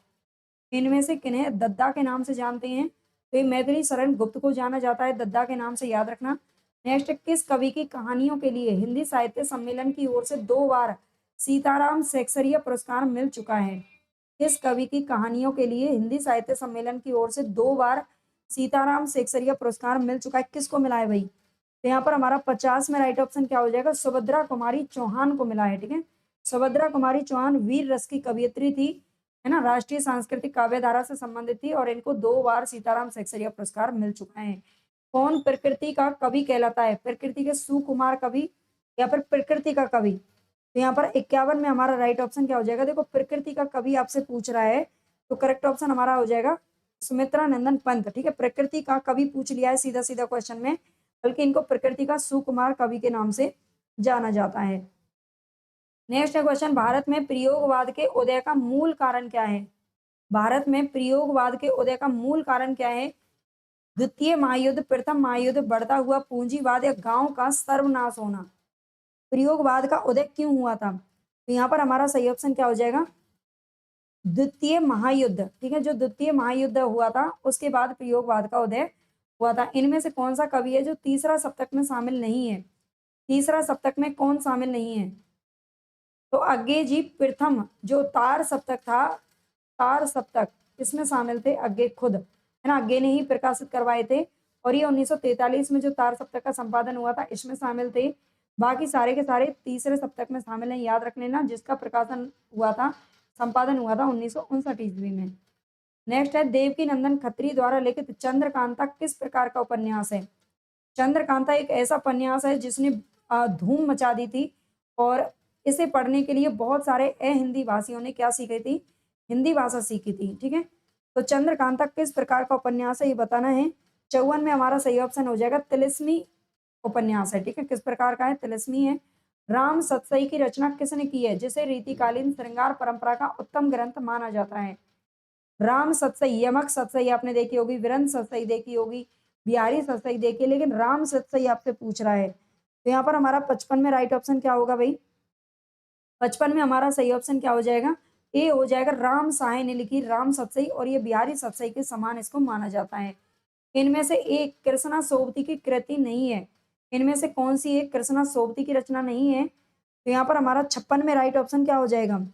S1: इनमें से किन्हें दद्दा के नाम से जानते हैं, तो ये मैथिली शरण गुप्त को जाना जाता है दद्दा के नाम से, याद रखना। नेक्स्ट, किस कवि की कहानियों के लिए हिंदी साहित्य सम्मेलन की ओर से 2 बार सीताराम सेक्सरिया पुरस्कार मिल चुका है, किस कवि की कहानियों के लिए हिंदी साहित्य सम्मेलन की ओर से 2 बार सीताराम सेक्सरिया पुरस्कार मिल चुका है, किसको मिला है भाई, तो यहाँ पर हमारा 50 में राइट ऑप्शन क्या हो जाएगा, सुभद्रा कुमारी चौहान को मिला है। ठीक है, सुभद्रा कुमारी चौहान वीर रस की कवियत्री थी, है ना, राष्ट्रीय सांस्कृतिक काव्य धारा से संबंधित थी और इनको 2 बार सीताराम सेक्सरिया पुरस्कार मिल चुका है। कौन प्रकृति का कवि कहलाता है, प्रकृति के सुकुमार कवि या फिर प्रकृति का कवि, तो यहाँ पर 51 में हमारा राइट ऑप्शन क्या हो जाएगा, देखो प्रकृति का कवि आपसे पूछ रहा है तो करेक्ट ऑप्शन हमारा हो जाएगा सुमित्रा नंदन पंत। ठीक है, प्रकृति का कवि पूछ लिया है सीधा सीधा क्वेश्चन में, बल्कि इनको प्रकृति का सुकुमार कवि के नाम से जाना जाता है। नेक्स्ट क्वेश्चन, भारत में प्रयोगवाद के उदय का मूल कारण क्या है, भारत में प्रयोगवाद के उदय का मूल कारण क्या है, द्वितीय महायुद्ध, प्रथम महायुद्ध, बढ़ता हुआ पूंजीवाद या गांव का सर्वनाश होना, प्रयोगवाद का उदय क्यों हुआ था, तो यहाँ पर हमारा सही ऑप्शन क्या हो जाएगा, द्वितीय महायुद्ध। ठीक है, जो द्वितीय महायुद्ध हुआ था उसके बाद प्रयोगवाद का उदय हुआ था। इनमें से कौन सा कवि है जो तीसरा सप्तक में शामिल नहीं है? तीसरा सप्तक में कौन शामिल नहीं है? तो अज्ञे जी प्रथम जो तार सप्तक था, तार सप्तक इसमें शामिल थे अज्ञे खुद, है ना, अज्ञे ने ही प्रकाशित करवाए थे। और ये 1943 में जो तार सप्तक का संपादन हुआ था इसमें शामिल थे। बाकी सारे के सारे तीसरे सप्तक में शामिल हैं, याद रख लेना, जिसका प्रकाशन हुआ था, संपादन हुआ था 1959 ईस्वी में। नेक्स्ट है देवकी नंदन खत्री द्वारा लिखित चंद्रकांता किस प्रकार का उपन्यास है? चंद्रकांता एक ऐसा उपन्यास है जिसने धूम मचा दी थी, और इसे पढ़ने के लिए बहुत सारे हिंदी भाषियों ने क्या सीखी थी? हिंदी भाषा सीखी थी। ठीक है, तो चंद्रकांता किस प्रकार का उपन्यास है ये बताना है। 54 में हमारा सही ऑप्शन हो जाएगा तिलिस्मी उपन्यास है। ठीक है, किस प्रकार का है? तिलिस्मी है। राम सतसई की रचना किसने की है, जिसे रीतिकालीन श्रृंगार परंपरा का उत्तम ग्रंथ माना जाता है? राम सतसई, यमक सतसई आपने देखी होगी, वीरेंद्र सतसई देखी होगी, बिहारी सतसई देखी, लेकिन राम सतसई आपसे पूछ रहा है, तो यहाँ पर हमारा 55 में राइट ऑप्शन क्या होगा भाई? 55 में हमारा सही ऑप्शन क्या हो जाएगा? ए हो जाएगा। राम साय ने लिखी राम सतसई, और ये बिहारी सतसई के समान इसको माना जाता है। इनमें से एक कृष्णा सोबती की कृति नहीं है। इनमें से कौन सी एक कृष्णा सोबती की रचना नहीं है? तो यहाँ पर हमारा 56 में राइट ऑप्शन क्या हो जाएगा?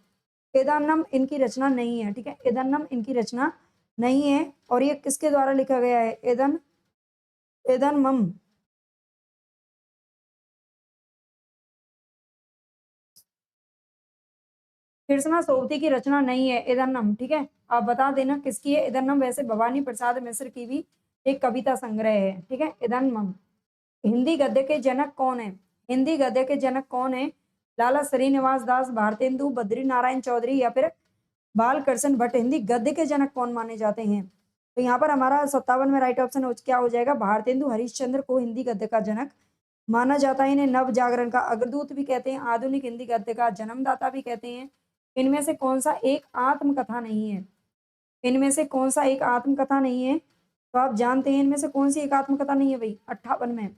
S1: एदानम इनकी रचना नहीं है। ठीक है, एदानम इनकी रचना नहीं है, और ये किसके द्वारा लिखा गया है? एदनमम। कृष्णा सोबती की रचना नहीं है एदन्नम। ठीक है, आप बता देना किसकी है एदन्नम। वैसे भवानी प्रसाद मिश्र की भी एक कविता संग्रह है। ठीक है, एदन्नम। हिंदी गद्य के जनक कौन है? हिंदी गद्य के जनक कौन है? लाला श्रीनिवास दास, भारतेंदु, बद्री नारायण चौधरी, या फिर बालकृष्ण भट्ट। हिंदी गद्य के जनक कौन माने जाते हैं? तो यहाँ पर हमारा 57 में राइट ऑप्शन क्या हो जाएगा? भारतेंदु हरिश्चंद्र को हिंदी गद्य का जनक माना जाता है। इन्हें नव जागरण का अग्रदूत भी कहते हैं, आधुनिक हिंदी गद्य का जन्मदाता भी कहते हैं। इनमें से कौन सा एक आत्मकथा नहीं है? इनमें से कौन सा एक आत्मकथा नहीं है? तो आप जानते हैं इनमें से कौन सी एक आत्मकथा नहीं है भाई? 58 में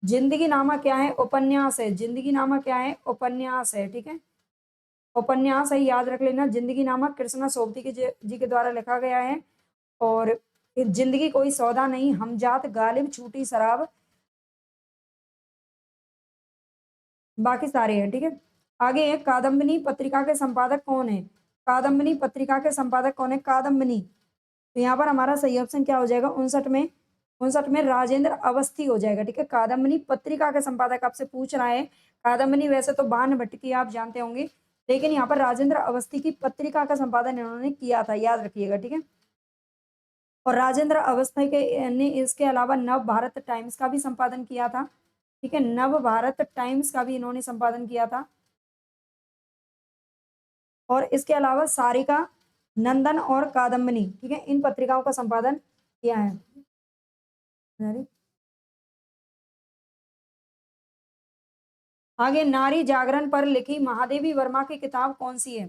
S1: जिंदगी नामा क्या है? उपन्यास है। जिंदगी नामा क्या है? उपन्यास है। ठीक है, उपन्यास है, याद रख लेना। जिंदगी नामा कृष्णा सोबती के जी के द्वारा लिखा गया है। और जिंदगी कोई सौदा नहीं, हमजात, गालिब, छूटी शराब, बाकी सारे हैं। ठीक है, आगे है कादम्बिनी पत्रिका के संपादक कौन है? कादम्बिनी पत्रिका के संपादक कौन है? कादम्बिनी। तो यहाँ पर हमारा सही ऑप्शन क्या हो जाएगा? 59 में राजेंद्र अवस्थी हो जाएगा। ठीक है, कादम्बिनी पत्रिका के संपादक आपसे पूछ रहा है। कादम्बिनी वैसे तो बाण भट्ट की आप जानते होंगे, लेकिन यहाँ पर राजेंद्र अवस्थी की पत्रिका का संपादन इन्होंने किया था, याद रखिएगा। ठीक है, और राजेंद्र अवस्थी के ने इसके अलावा नव भारत टाइम्स का भी संपादन किया था। ठीक है, नव भारत टाइम्स का भी इन्होंने संपादन किया था। और इसके अलावा सारिका, नंदन और कादम्बिनी, ठीक है, इन पत्रिकाओं का संपादन किया है। आगे नारी जागरण पर लिखी महादेवी वर्मा की किताब कौन सी है?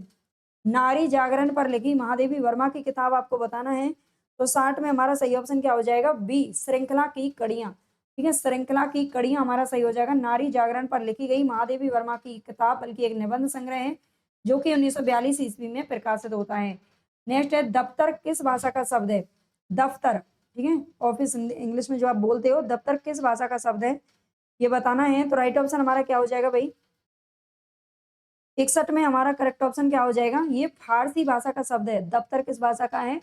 S1: नारी जागरण पर लिखी महादेवी वर्मा की किताब आपको बताना है। तो 60 में हमारा सही ऑप्शन क्या हो जाएगा? बी, श्रृंखला की कड़ियां। ठीक है, श्रृंखला की कड़ियां हमारा सही हो जाएगा। नारी जागरण पर लिखी गई महादेवी वर्मा की किताब बल्कि एक निबंध संग्रह है, जो कि 1942 ईस्वी में प्रकाशित होता है। नेक्स्ट है दफ्तर किस भाषा का शब्द है? दफ्तर, ठीक है, ऑफिस इंग्लिश में जो आप बोलते हो, दफ्तर किस भाषा का शब्द है ये बताना है। तो राइट ऑप्शन हमारा क्या हो जाएगा भाई? 61 में हमारा करेक्ट ऑप्शन क्या हो जाएगा? ये फारसी भाषा का शब्द है। दफ्तर किस भाषा का है?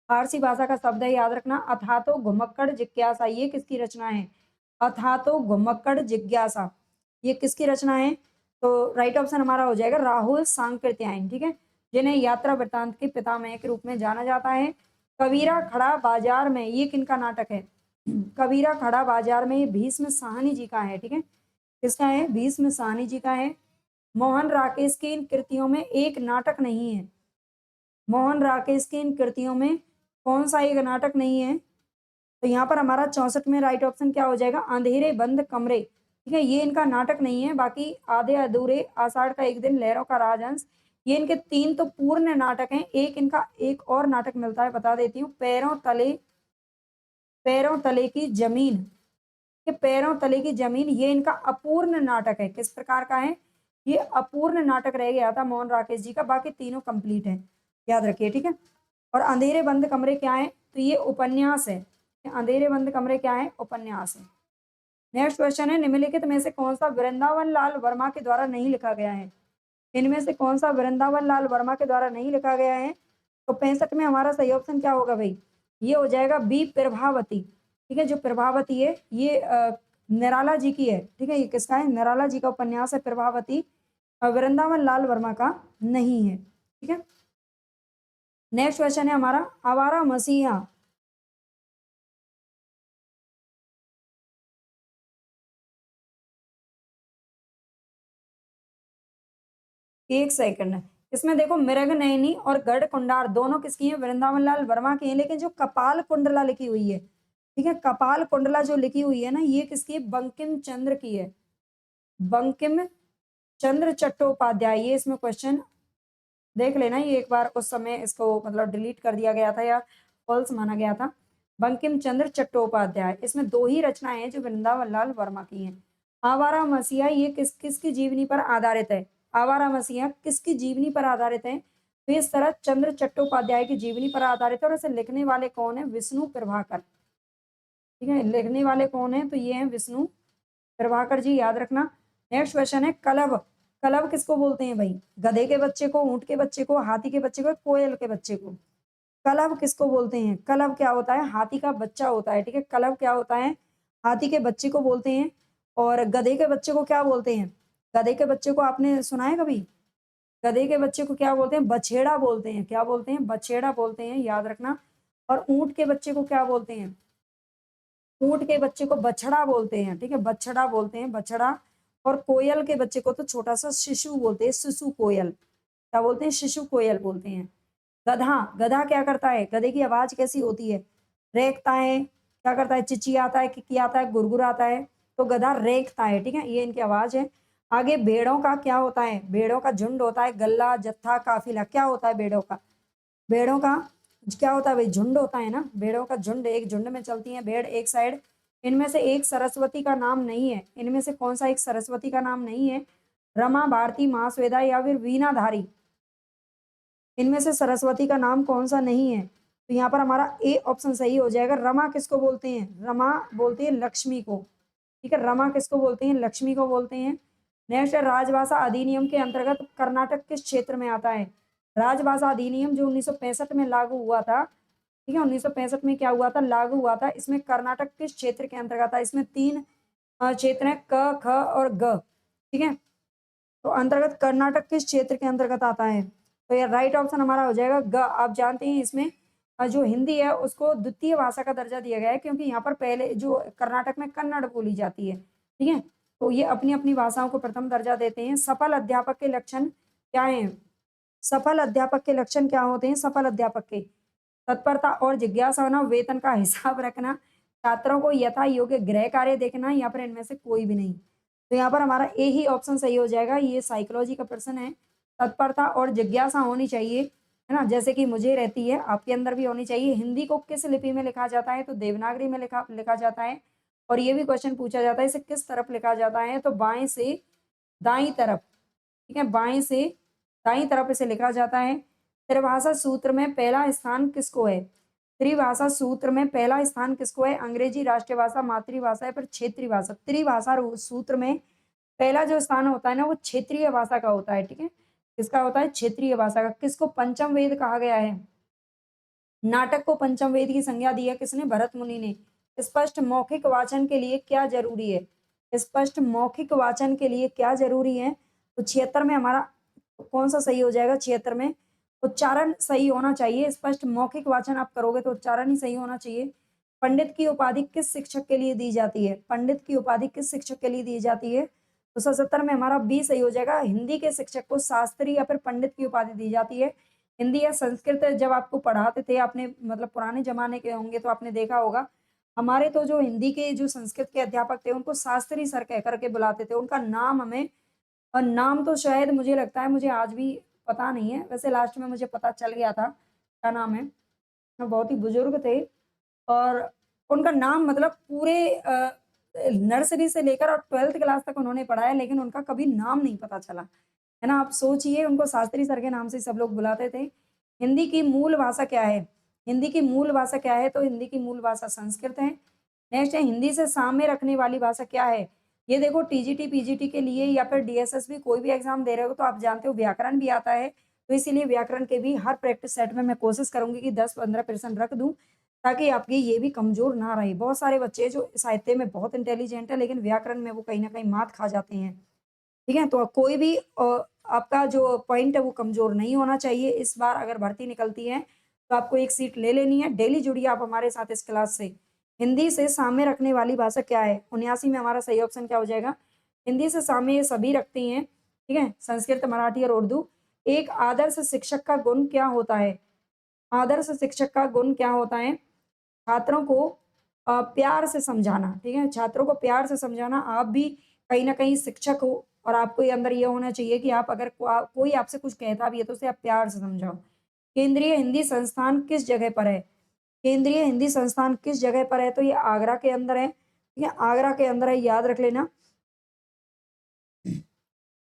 S1: फारसी भाषा का शब्द है, याद रखना। अथातो घुमक्कड़ जिज्ञासा, ये किसकी रचना है? अथातो घुमक्कड़ जिज्ञासा, ये किसकी रचना है? तो राइट ऑप्शन हमारा हो जाएगा राहुल सांकृत्यायन। ठीक है, जिन्हें यात्रा वृत्तांत के पितामह के रूप में जाना जाता है। कबीरा खड़ा बाजार में, ये किनका नाटक है? कबीरा खड़ा बाजार में, ये भीष्म साहनी जी का है। ठीक है, किसका है? भीष्म साहनी जी का है। मोहन राकेश की इन कृतियों में एक नाटक नहीं है। मोहन राकेश की इन कृतियों में कौन सा एक नाटक नहीं है? तो यहाँ पर हमारा 64 में राइट ऑप्शन क्या हो जाएगा? अंधेरे बंद कमरे। ठीक है, ये इनका नाटक नहीं है। बाकी आधे अधूरे, आषाढ़ का एक दिन, लहरों का राजहंस, ये इनके 3 तो पूर्ण नाटक हैं। एक इनका एक और नाटक मिलता है, बता देती हूँ, पैरों तले की जमीन। कि पैरों तले की जमीन, ये इनका अपूर्ण नाटक है। किस प्रकार का है? ये अपूर्ण नाटक रह गया था मोहन राकेश जी का, बाकी तीनों कंप्लीट है, याद रखिए। ठीक है, और अंधेरे बंद कमरे क्या है, तो ये उपन्यास है। अंधेरे बंद कमरे क्या है, उपन्यास है। नेक्स्ट क्वेश्चन है, निम्नलिखित में से कौन सा वृंदावन लाल वर्मा के द्वारा नहीं लिखा गया है। इनमें से कौन सा वृंदावन लाल वर्मा के द्वारा नहीं लिखा गया है, तो 65 में हमारा सही ऑप्शन क्या होगा भाई, ये हो जाएगा बी, प्रभावती। ठीक है, जो प्रभावती है ये निराला जी की है। ठीक है, ये किसका है, निराला जी का उपन्यास है प्रभावती, वृंदावन लाल वर्मा का नहीं है। ठीक है, नेक्स्ट क्वेश्चन है हमारा, आवारा मसीहा। एक सेकंड, इसमें देखो मृग नयनी और गढ़ कुंडार दोनों किसकी हैं, वृंदावन लाल वर्मा की हैं, लेकिन जो कपाल कुंडला लिखी हुई है, ठीक है, कपाल कुंडला जो लिखी हुई है ना, ये किसकी है, बंकिम चंद्र की है, बंकिम चंद्र चट्टोपाध्याय। ये इसमें क्वेश्चन देख लेना, ये एक बार उस समय इसको मतलब डिलीट कर दिया गया था या फॉल्स माना गया था। बंकिम चंद्र चट्टोपाध्याय, इसमें दो ही रचनाएं हैं जो वृंदावन लाल वर्मा की हैं। आवारा मसीहा ये किसकी जीवनी पर आधारित है, आवारा मसीहा किसकी जीवनी पर आधारित है, तो ये शरद चंद्र चट्टोपाध्याय की जीवनी पर आधारित है। और इसे लिखने वाले कौन है, विष्णु प्रभाकर। ठीक है, लिखने वाले कौन है, तो ये है विष्णु प्रभाकर जी, याद रखना। नेक्स्ट क्वेश्चन है, कलव। कलव किसको बोलते हैं भाई, गधे के बच्चे को, ऊंट के बच्चे को, हाथी के बच्चे को, कोयल के बच्चे को। कलव किसको बोलते हैं, कलव क्या होता है, हाथी का बच्चा होता है। ठीक है, कलव क्या होता है, हाथी के बच्चे को बोलते हैं। और गधे के बच्चे को क्या बोलते हैं, गधे के बच्चे को आपने सुना है कभी, गधे के बच्चे को क्या बोलते हैं, बछेड़ा बोलते हैं। क्या बोलते हैं, बछेड़ा बोलते हैं, याद रखना। और ऊंट के बच्चे को क्या बोलते हैं, ऊंट के बच्चे को बछड़ा बोलते हैं। ठीक है, बछड़ा बोलते हैं, बछड़ा। और कोयल के बच्चे को तो छोटा सा शिशु बोलते हैं, शिशु कोयल। क्या बोलते हैं, शिशु कोयल बोलते हैं। गधा, गधा क्या करता है, गधे की आवाज कैसी होती है, रेंकता है, क्या करता है, चिचियाता है, किकियाता है, गुरगुराता है। तो गधा रेंकता है। ठीक है, ये इनकी आवाज है। आगे भेड़ों का क्या होता है, भेड़ों का झुंड होता है, गल्ला जत्था काफिला क्या होता है भेड़ों का, भेड़ों का क्या होता है भाई, झुंड होता है ना, भेड़ों का झुंड, एक झुंड में चलती है भेड़ एक साइड। इनमें से एक सरस्वती का नाम नहीं है, इनमें से कौन सा एक सरस्वती का नाम नहीं है, रमा, भारती, महाश्वेता या फिर वीणाधारी। इनमें से सरस्वती का नाम कौन सा नहीं है, तो यहाँ पर हमारा ए ऑप्शन सही हो जाएगा। रमा किसको बोलते हैं, रमा बोलते हैं लक्ष्मी को। ठीक है, रमा किसको बोलते हैं, लक्ष्मी को बोलते हैं। नेक्स्ट है, राजभाषा अधिनियम के अंतर्गत कर्नाटक किस क्षेत्र में आता है। राजभाषा अधिनियम जो 1965 में लागू हुआ था, ठीक है, 1965 में क्या हुआ था, लागू हुआ था। इसमें कर्नाटक किस क्षेत्र के अंतर्गत आता है, इसमें तीन क्षेत्र है, क, ख और ग। ठीक है, तो अंतर्गत कर्नाटक किस क्षेत्र के अंतर्गत आता है, तो ये राइट ऑप्शन हमारा हो जाएगा ग। आप जानते हैं इसमें जो हिंदी है उसको द्वितीय भाषा का दर्जा दिया गया है, क्योंकि यहाँ पर पहले जो कर्नाटक में कन्नड़ बोली जाती है। ठीक है, तो ये अपनी अपनी भाषाओं को प्रथम दर्जा देते हैं। सफल अध्यापक के लक्षण क्या है, सफल अध्यापक के लक्षण क्या होते हैं, सफल अध्यापक के, तत्परता और जिज्ञासा होना, वेतन का हिसाब रखना, छात्रों को यथा योग्य गृह कार्य देखना, या फिर इनमें से कोई भी नहीं। तो यहाँ पर हमारा ए ही ऑप्शन सही हो जाएगा। ये साइकोलॉजी का प्रश्न है, तत्परता और जिज्ञासा होनी चाहिए, है ना, जैसे कि मुझे रहती है, आपके अंदर भी होनी चाहिए। हिंदी को किस लिपि में लिखा जाता है, तो देवनागरी में लिखा लिखा जाता है। और ये भी क्वेश्चन पूछा जाता है इसे किस तरफ लिखा जाता है, तो बाएं से दाई तरफ। ठीक है, बाएं से दाई तरफ इसे लिखा जाता है। त्रिभाषा सूत्र में पहला स्थान किसको है, त्रिभाषा सूत्र में पहला स्थान किसको है, अंग्रेजी राष्ट्रीय भाषा, मातृभाषा या फिर क्षेत्रीय भाषा। त्रिभाषा सूत्र में पहला जो स्थान होता है ना, वो क्षेत्रीय भाषा का होता है। ठीक है, किसका होता है, क्षेत्रीय भाषा का। किसको पंचम वेद कहा गया है, नाटक को पंचम वेद की संज्ञा दी है किसने, भरत मुनि ने। स्पष्ट मौखिक वाचन के लिए क्या जरूरी है, स्पष्ट मौखिक वाचन के लिए क्या जरूरी है, तो 76 में हमारा कौन सा सही हो जाएगा, 76 में उच्चारण सही होना चाहिए। स्पष्ट मौखिक वाचन आप करोगे तो उच्चारण ही सही होना चाहिए। पंडित की उपाधि किस शिक्षक के लिए दी जाती है, पंडित की उपाधि किस शिक्षक के लिए दी जाती है, तो 77 में हमारा बी सही हो जाएगा। हिंदी के शिक्षक को शास्त्री या फिर पंडित की उपाधि दी जाती है। हिंदी या संस्कृत जब आपको पढ़ाते थे, आपने मतलब पुराने जमाने के होंगे तो आपने देखा होगा, हमारे तो जो हिंदी के जो संस्कृत के अध्यापक थे उनको शास्त्री सर कह करके बुलाते थे। उनका नाम हमें, और नाम तो शायद मुझे लगता है, मुझे आज भी पता नहीं है, वैसे लास्ट में मुझे पता चल गया था क्या नाम है। वो बहुत ही बुजुर्ग थे, और उनका नाम मतलब पूरे नर्सरी से लेकर और 12th क्लास तक उन्होंने पढ़ाया, लेकिन उनका कभी नाम नहीं पता चला, है ना। आप सोचिए, उनको शास्त्री सर के नाम से सब लोग बुलाते थे। हिंदी की मूल भाषा क्या है? हिंदी की मूल भाषा क्या है? तो हिंदी की मूल भाषा संस्कृत है। नेक्स्ट है हिंदी से साम्य रखने वाली भाषा क्या है? ये देखो टीजीटी, पीजीटी के लिए या फिर डीएसएसबी कोई भी एग्जाम दे रहे हो तो आप जानते हो व्याकरण भी आता है। तो इसीलिए व्याकरण के भी हर प्रैक्टिस सेट में मैं कोशिश करूंगी कि 10-15% रख दूं ताकि आपकी ये भी कमजोर ना रहे। बहुत सारे बच्चे जो साहित्य में बहुत इंटेलिजेंट है लेकिन व्याकरण में वो कहीं ना कहीं मात खा जाते हैं। ठीक है? तो कोई भी आपका जो पॉइंट है वो कमज़ोर नहीं होना चाहिए। इस बार अगर भर्ती निकलती है, तो आपको एक सीट ले लेनी है। डेली जुड़िए आप हमारे साथ इस क्लास से। हिंदी से साम्य रखने वाली भाषा क्या है? 79 में हमारा सही ऑप्शन क्या हो जाएगा? हिंदी से साम्य ये सभी रखती हैं, ठीक है? संस्कृत, मराठी और उर्दू। एक आदर्श शिक्षक का गुण क्या होता है? आदर्श शिक्षक का गुण क्या होता है? छात्रों को प्यार से समझाना, ठीक है? छात्रों को प्यार से समझाना। आप भी कहीं न कहीं शिक्षक हो और आपको ये अंदर ये होना चाहिए कि आप अगर कोई आपसे कुछ कहता भी है तो उसे आप प्यार से समझाओ। केंद्रीय हिंदी संस्थान किस जगह पर है? केंद्रीय हिंदी संस्थान किस जगह पर है? तो ये आगरा के अंदर है, ठीक है? आगरा के अंदर है, याद रख लेना।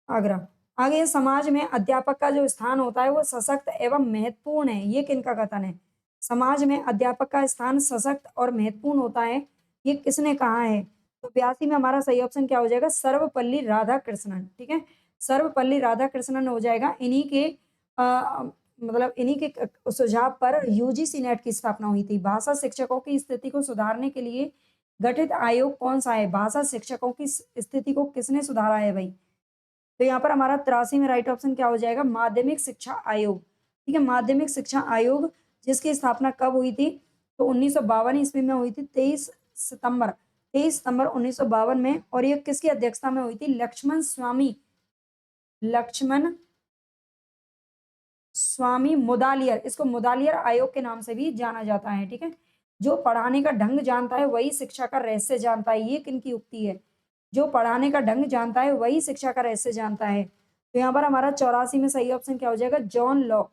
S1: आगरा। आगे समाज में अध्यापक का जो स्थान होता है वो सशक्त एवं महत्वपूर्ण है। ये किनका कथन है? समाज में अध्यापक का स्थान सशक्त और महत्वपूर्ण होता है। ये किसने कहा है? तो 82 में हमारा सही ऑप्शन क्या हो जाएगा? सर्वपल्ली राधाकृष्णन, ठीक है? सर्वपल्ली राधाकृष्णन हो जाएगा। इन्हीं के मतलब इन्हीं के सुझाव पर यूजीसी नेट की स्थापना हुई थी। भाषा शिक्षकों की स्थिति को सुधारने के लिए गठित आयोग कौन सा है? भाषा शिक्षकों की स्थिति को किसने सुधारा है भाई? तो यहाँ पर हमारा 83 में राइट ऑप्शन क्या हो जाएगा? माध्यमिक शिक्षा आयोग, ठीक है? माध्यमिक शिक्षा आयोग जिसकी स्थापना कब हुई थी? तो 1952 ईस्वी में हुई थी, 23 सितंबर 1952 में। और ये किसकी अध्यक्षता में हुई थी? लक्ष्मण स्वामी मुदालियर। इसको मुदालियर आयोग के नाम से भी जाना जाता है, ठीक है? जो पढ़ाने का ढंग जानता है वही शिक्षा का रहस्य जानता है। ये किनकी उक्ति है? जो पढ़ाने का ढंग जानता है वही शिक्षा का रहस्य जानता है। तो यहाँ पर हमारा 84 में सही ऑप्शन क्या हो जाएगा? जॉन लॉक,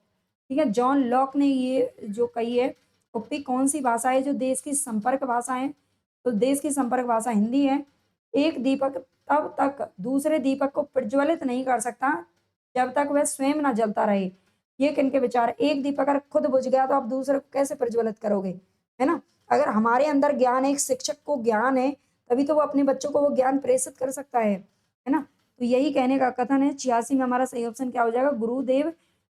S1: ठीक है? जॉन लॉक ने ये जो कही है उक्ति। कौन सी भाषा है जो देश की संपर्क भाषा है? तो देश की संपर्क भाषा हिंदी है। एक दीपक तब तक दूसरे दीपक को प्रज्वलित नहीं कर सकता जब तक वह स्वयं ना जलता रहे। ये किनके विचार? एक दीपक अगर खुद बुझ गया तो आप दूसरे को कैसे प्रज्वलित करोगे? है ना? अगर हमारे अंदर ज्ञान है, एक शिक्षक को ज्ञान है, तभी तो वो अपने बच्चों को वो ज्ञान प्रेषित कर सकता है ना? तो यही कहने का कथन है। 86 में हमारा सही ऑप्शन क्या हो जाएगा? गुरुदेव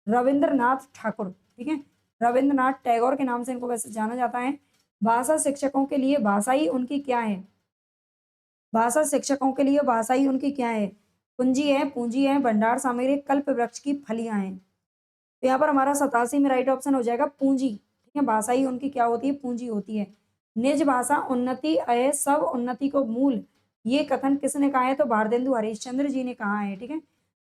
S1: रविंद्रनाथ ठाकुर, ठीक है? रविंद्रनाथ टैगोर के नाम से इनको वैसे जाना जाता है। भाषा शिक्षकों के लिए भाषा ही उनकी क्या है? भाषा शिक्षकों के लिए भाषा ही उनकी क्या है? कुंजी है, पूंजी है, भंडार सामग्री, कल्प वृक्ष की फलियां हैं। तो यहाँ पर हमारा 87 में राइट ऑप्शन हो जाएगा पूंजी, ठीक है? भाषा ही उनकी क्या होती है? पूंजी होती है। निज भाषा उन्नति अय सब उन्नति को मूल। ये कथन किसने कहा है? तो भारतेंदु हरिश्चंद्र जी ने कहा है, ठीक है?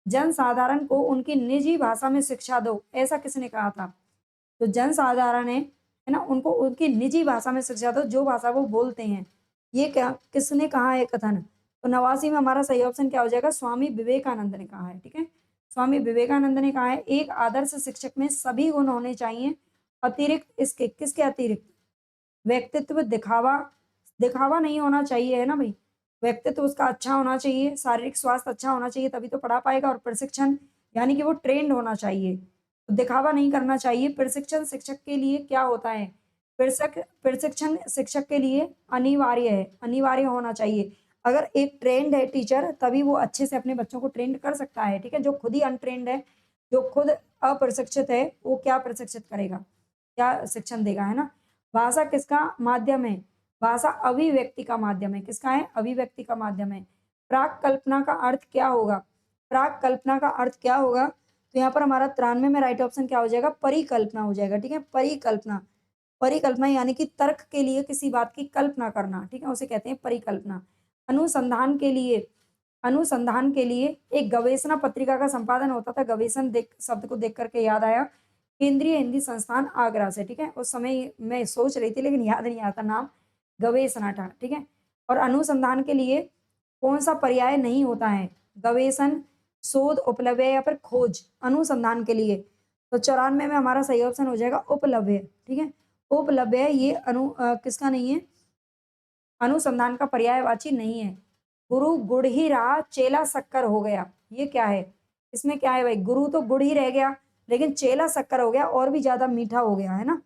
S1: जन साधारण को उनकी निजी भाषा में शिक्षा दो, ऐसा किसने कहा था? जो जन साधारण है ना, उनको उनकी निजी भाषा में शिक्षा दो, जो भाषा वो बोलते हैं। ये क्या किसने कहा है कथन? तो 89 में हमारा सही ऑप्शन क्या हो जाएगा? स्वामी विवेकानंद ने कहा है, ठीक है? स्वामी विवेकानंद ने कहा है एक आदर्श शिक्षक में सभी गुण होने चाहिए अतिरिक्त इसके। किसके अतिरिक्त? व्यक्तित्व, दिखावा, दिखावा नहीं होना चाहिए, है ना भाई? व्यक्तित्व उसका अच्छा होना चाहिए, शारीरिक स्वास्थ्य अच्छा होना चाहिए, तभी तो पढ़ा पाएगा। और प्रशिक्षण यानी कि वो ट्रेंड होना चाहिए, तो दिखावा नहीं करना चाहिए। प्रशिक्षण शिक्षक के लिए क्या होता है? प्रशिक्षण शिक्षक के लिए अनिवार्य है, अनिवार्य होना चाहिए। अगर एक ट्रेंड है टीचर तभी वो अच्छे से अपने बच्चों को ट्रेंड कर सकता है, ठीक है? जो खुद ही अनट्रेंड है, जो खुद अप्रशिक्षित है, वो क्या प्रशिक्षित करेगा? क्या शिक्षण देगा, है ना? भाषा किसका माध्यम है? भाषा अभिव्यक्ति का माध्यम है। किसका है? अभिव्यक्ति का माध्यम है। प्राक कल्पना का अर्थ क्या होगा? प्राक कल्पना का अर्थ क्या होगा? तो यहाँ पर हमारा 93 में राइट ऑप्शन क्या हो जाएगा? परिकल्पना हो जाएगा, ठीक है? परिकल्पना। परिकल्पना यानी कि तर्क के लिए किसी बात की कल्पना करना, ठीक है? उसे कहते हैं परिकल्पना। अनुसंधान के लिए, अनुसंधान के लिए एक गवेषणा पत्रिका का संपादन होता था। गवेषण देख शब्द को देख करके याद आया केंद्रीय हिंदी संस्थान आगरा से, ठीक है? उस समय मैं सोच रही थी लेकिन याद नहीं आता नाम, गवेषणा था, ठीक है? और अनुसंधान के लिए कौन सा पर्याय नहीं होता है? गवेषण, शोध, उपलब्ध या फिर खोज। अनुसंधान के लिए तो 94 में हमारा सही ऑप्शन हो जाएगा उपलब्ध, ठीक है? उपलब्ध ये किसका नहीं है? अनुसंधान का पर्यायवाची नहीं है। गुरु गुड़ ही रहा, चेला शक्कर हो गया। ये क्या है? इसमें क्या है भाई? गुरु तो गुड़ ही रह गया, लेकिन चेला शक्कर हो गया और भी ज़्यादा मीठा हो गया, है ना?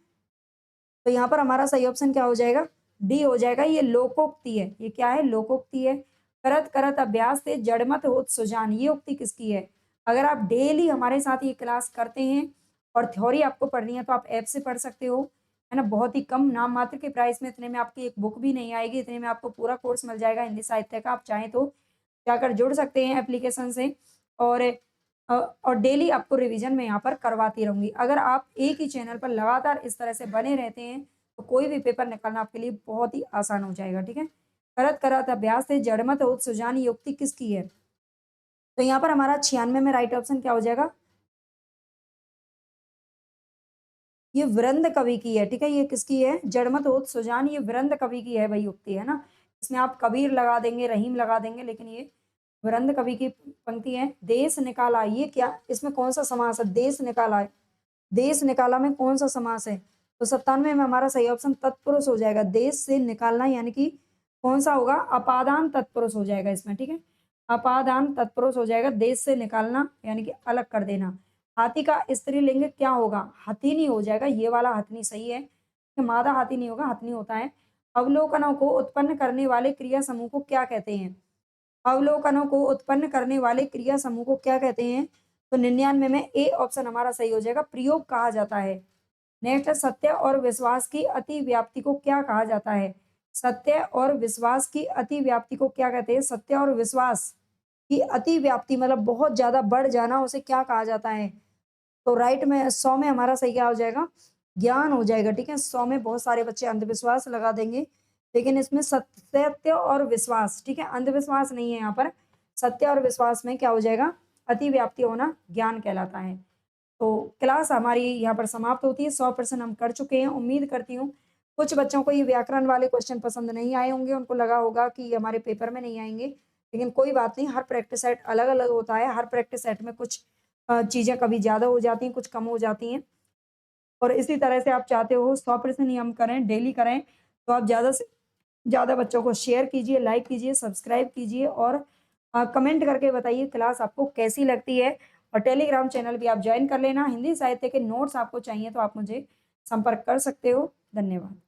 S1: तो यहाँ पर हमारा सही ऑप्शन क्या हो जाएगा? डी हो जाएगा। ये लोकोक्ति है। ये क्या है? लोकोक्ति है। करत करत अभ्यास से जड़मत होत सुजान, ये उक्ति किसकी है? अगर आप डेली हमारे साथ ये क्लास करते हैं और थ्योरी आपको पढ़नी है तो आप ऐप से पढ़ सकते हो, है ना? बहुत ही कम नाम मात्र के प्राइस में, इतने में आपकी एक बुक भी नहीं आएगी, इतने में आपको पूरा कोर्स मिल जाएगा हिंदी साहित्य का। आप चाहें तो जाकर जुड़ सकते हैं एप्लीकेशन से और और डेली आपको रिवीजन मैं यहाँ पर करवाती रहूँगी। अगर आप एक ही चैनल पर लगातार इस तरह से बने रहते हैं, तो कोई भी पेपर निकालना आपके लिए बहुत ही आसान हो जाएगा, ठीक है? करत करत अभ्यास से जड़मत होत सुजान, ये उक्ति किसकी है? तो यहाँ पर हमारा 96 में राइट ऑप्शन क्या हो जाएगा? ये वृंद कवि की है, ठीक है? ये किसकी है? जड़मत होत सुजान, ये वृंद कवि की है भाई उक्ति, है ना? इसमें आप कबीर लगा देंगे, रहीम लगा देंगे, लेकिन ये वृंद कवि की पंक्ति है। देश निकाला, ये क्या? इसमें कौन-सा समास है? देश निकाला है। देश निकाला में कौन-सा समास है? तो 97 में हमारा सही ऑप्शन तत्पुरुष हो जाएगा। देश से निकालना यानी कि कौन-सा होगा? अपादान तत्पुरुष हो जाएगा इसमें, ठीक है? अपादान तत्पुरुष हो जाएगा। देश से निकालना यानी कि अलग कर देना। हाथी का स्त्रीलिंग क्या होगा? हथिनी हो जाएगा। ये वाला हथिनी सही है। कि मादा हाथी नहीं होगा, हथिनी होता है। अवलोकनों को उत्पन्न करने वाले क्रिया समूह को क्या कहते हैं? अवलोकनों को उत्पन्न करने वाले क्रिया समूह को क्या कहते हैं? तो 99 में ए ऑप्शन हमारा सही हो जाएगा, प्रयोग कहा जाता है। नेक्स्ट है सत्य और विश्वास की अतिव्याप्ति को क्या कहा जाता है? सत्य और विश्वास की अतिव्याप्ति को क्या कहते हैं? सत्य और विश्वास की अतिव्याप्ति मतलब बहुत ज़्यादा बढ़ जाना, उसे क्या कहा जाता है? तो राइट में 100 में हमारा सही क्या हो जाएगा? ज्ञान हो जाएगा, ठीक है? 100 में बहुत सारे बच्चे अंधविश्वास लगा देंगे, लेकिन इसमें सत्य और विश्वास, ठीक है? अंधविश्वास नहीं है यहाँ पर। सत्य और विश्वास में क्या हो जाएगा? अतिव्याप्ति होना ज्ञान कहलाता है। तो क्लास हमारी यहाँ पर समाप्त होती है। 100% हम कर चुके हैं। उम्मीद करती हूँ कुछ बच्चों को ये व्याकरण वाले क्वेश्चन पसंद नहीं आए होंगे, उनको लगा होगा कि ये हमारे पेपर में नहीं आएँगे, लेकिन कोई बात नहीं, हर प्रैक्टिस सेट अलग-अलग होता है। हर प्रैक्टिस सेट में कुछ चीज़ें कभी ज़्यादा हो जाती हैं, कुछ कम हो जाती हैं और इसी तरह से आप चाहते हो 100% ही हम करें, डेली करें, तो आप ज़्यादा से ज़्यादा बच्चों को शेयर कीजिए, लाइक कीजिए, सब्सक्राइब कीजिए और कमेंट करके बताइए क्लास आपको कैसी लगती है और टेलीग्राम चैनल भी आप जॉइन कर लेना। हिंदी साहित्य के नोट्स आपको चाहिए तो आप मुझे संपर्क कर सकते हो। धन्यवाद।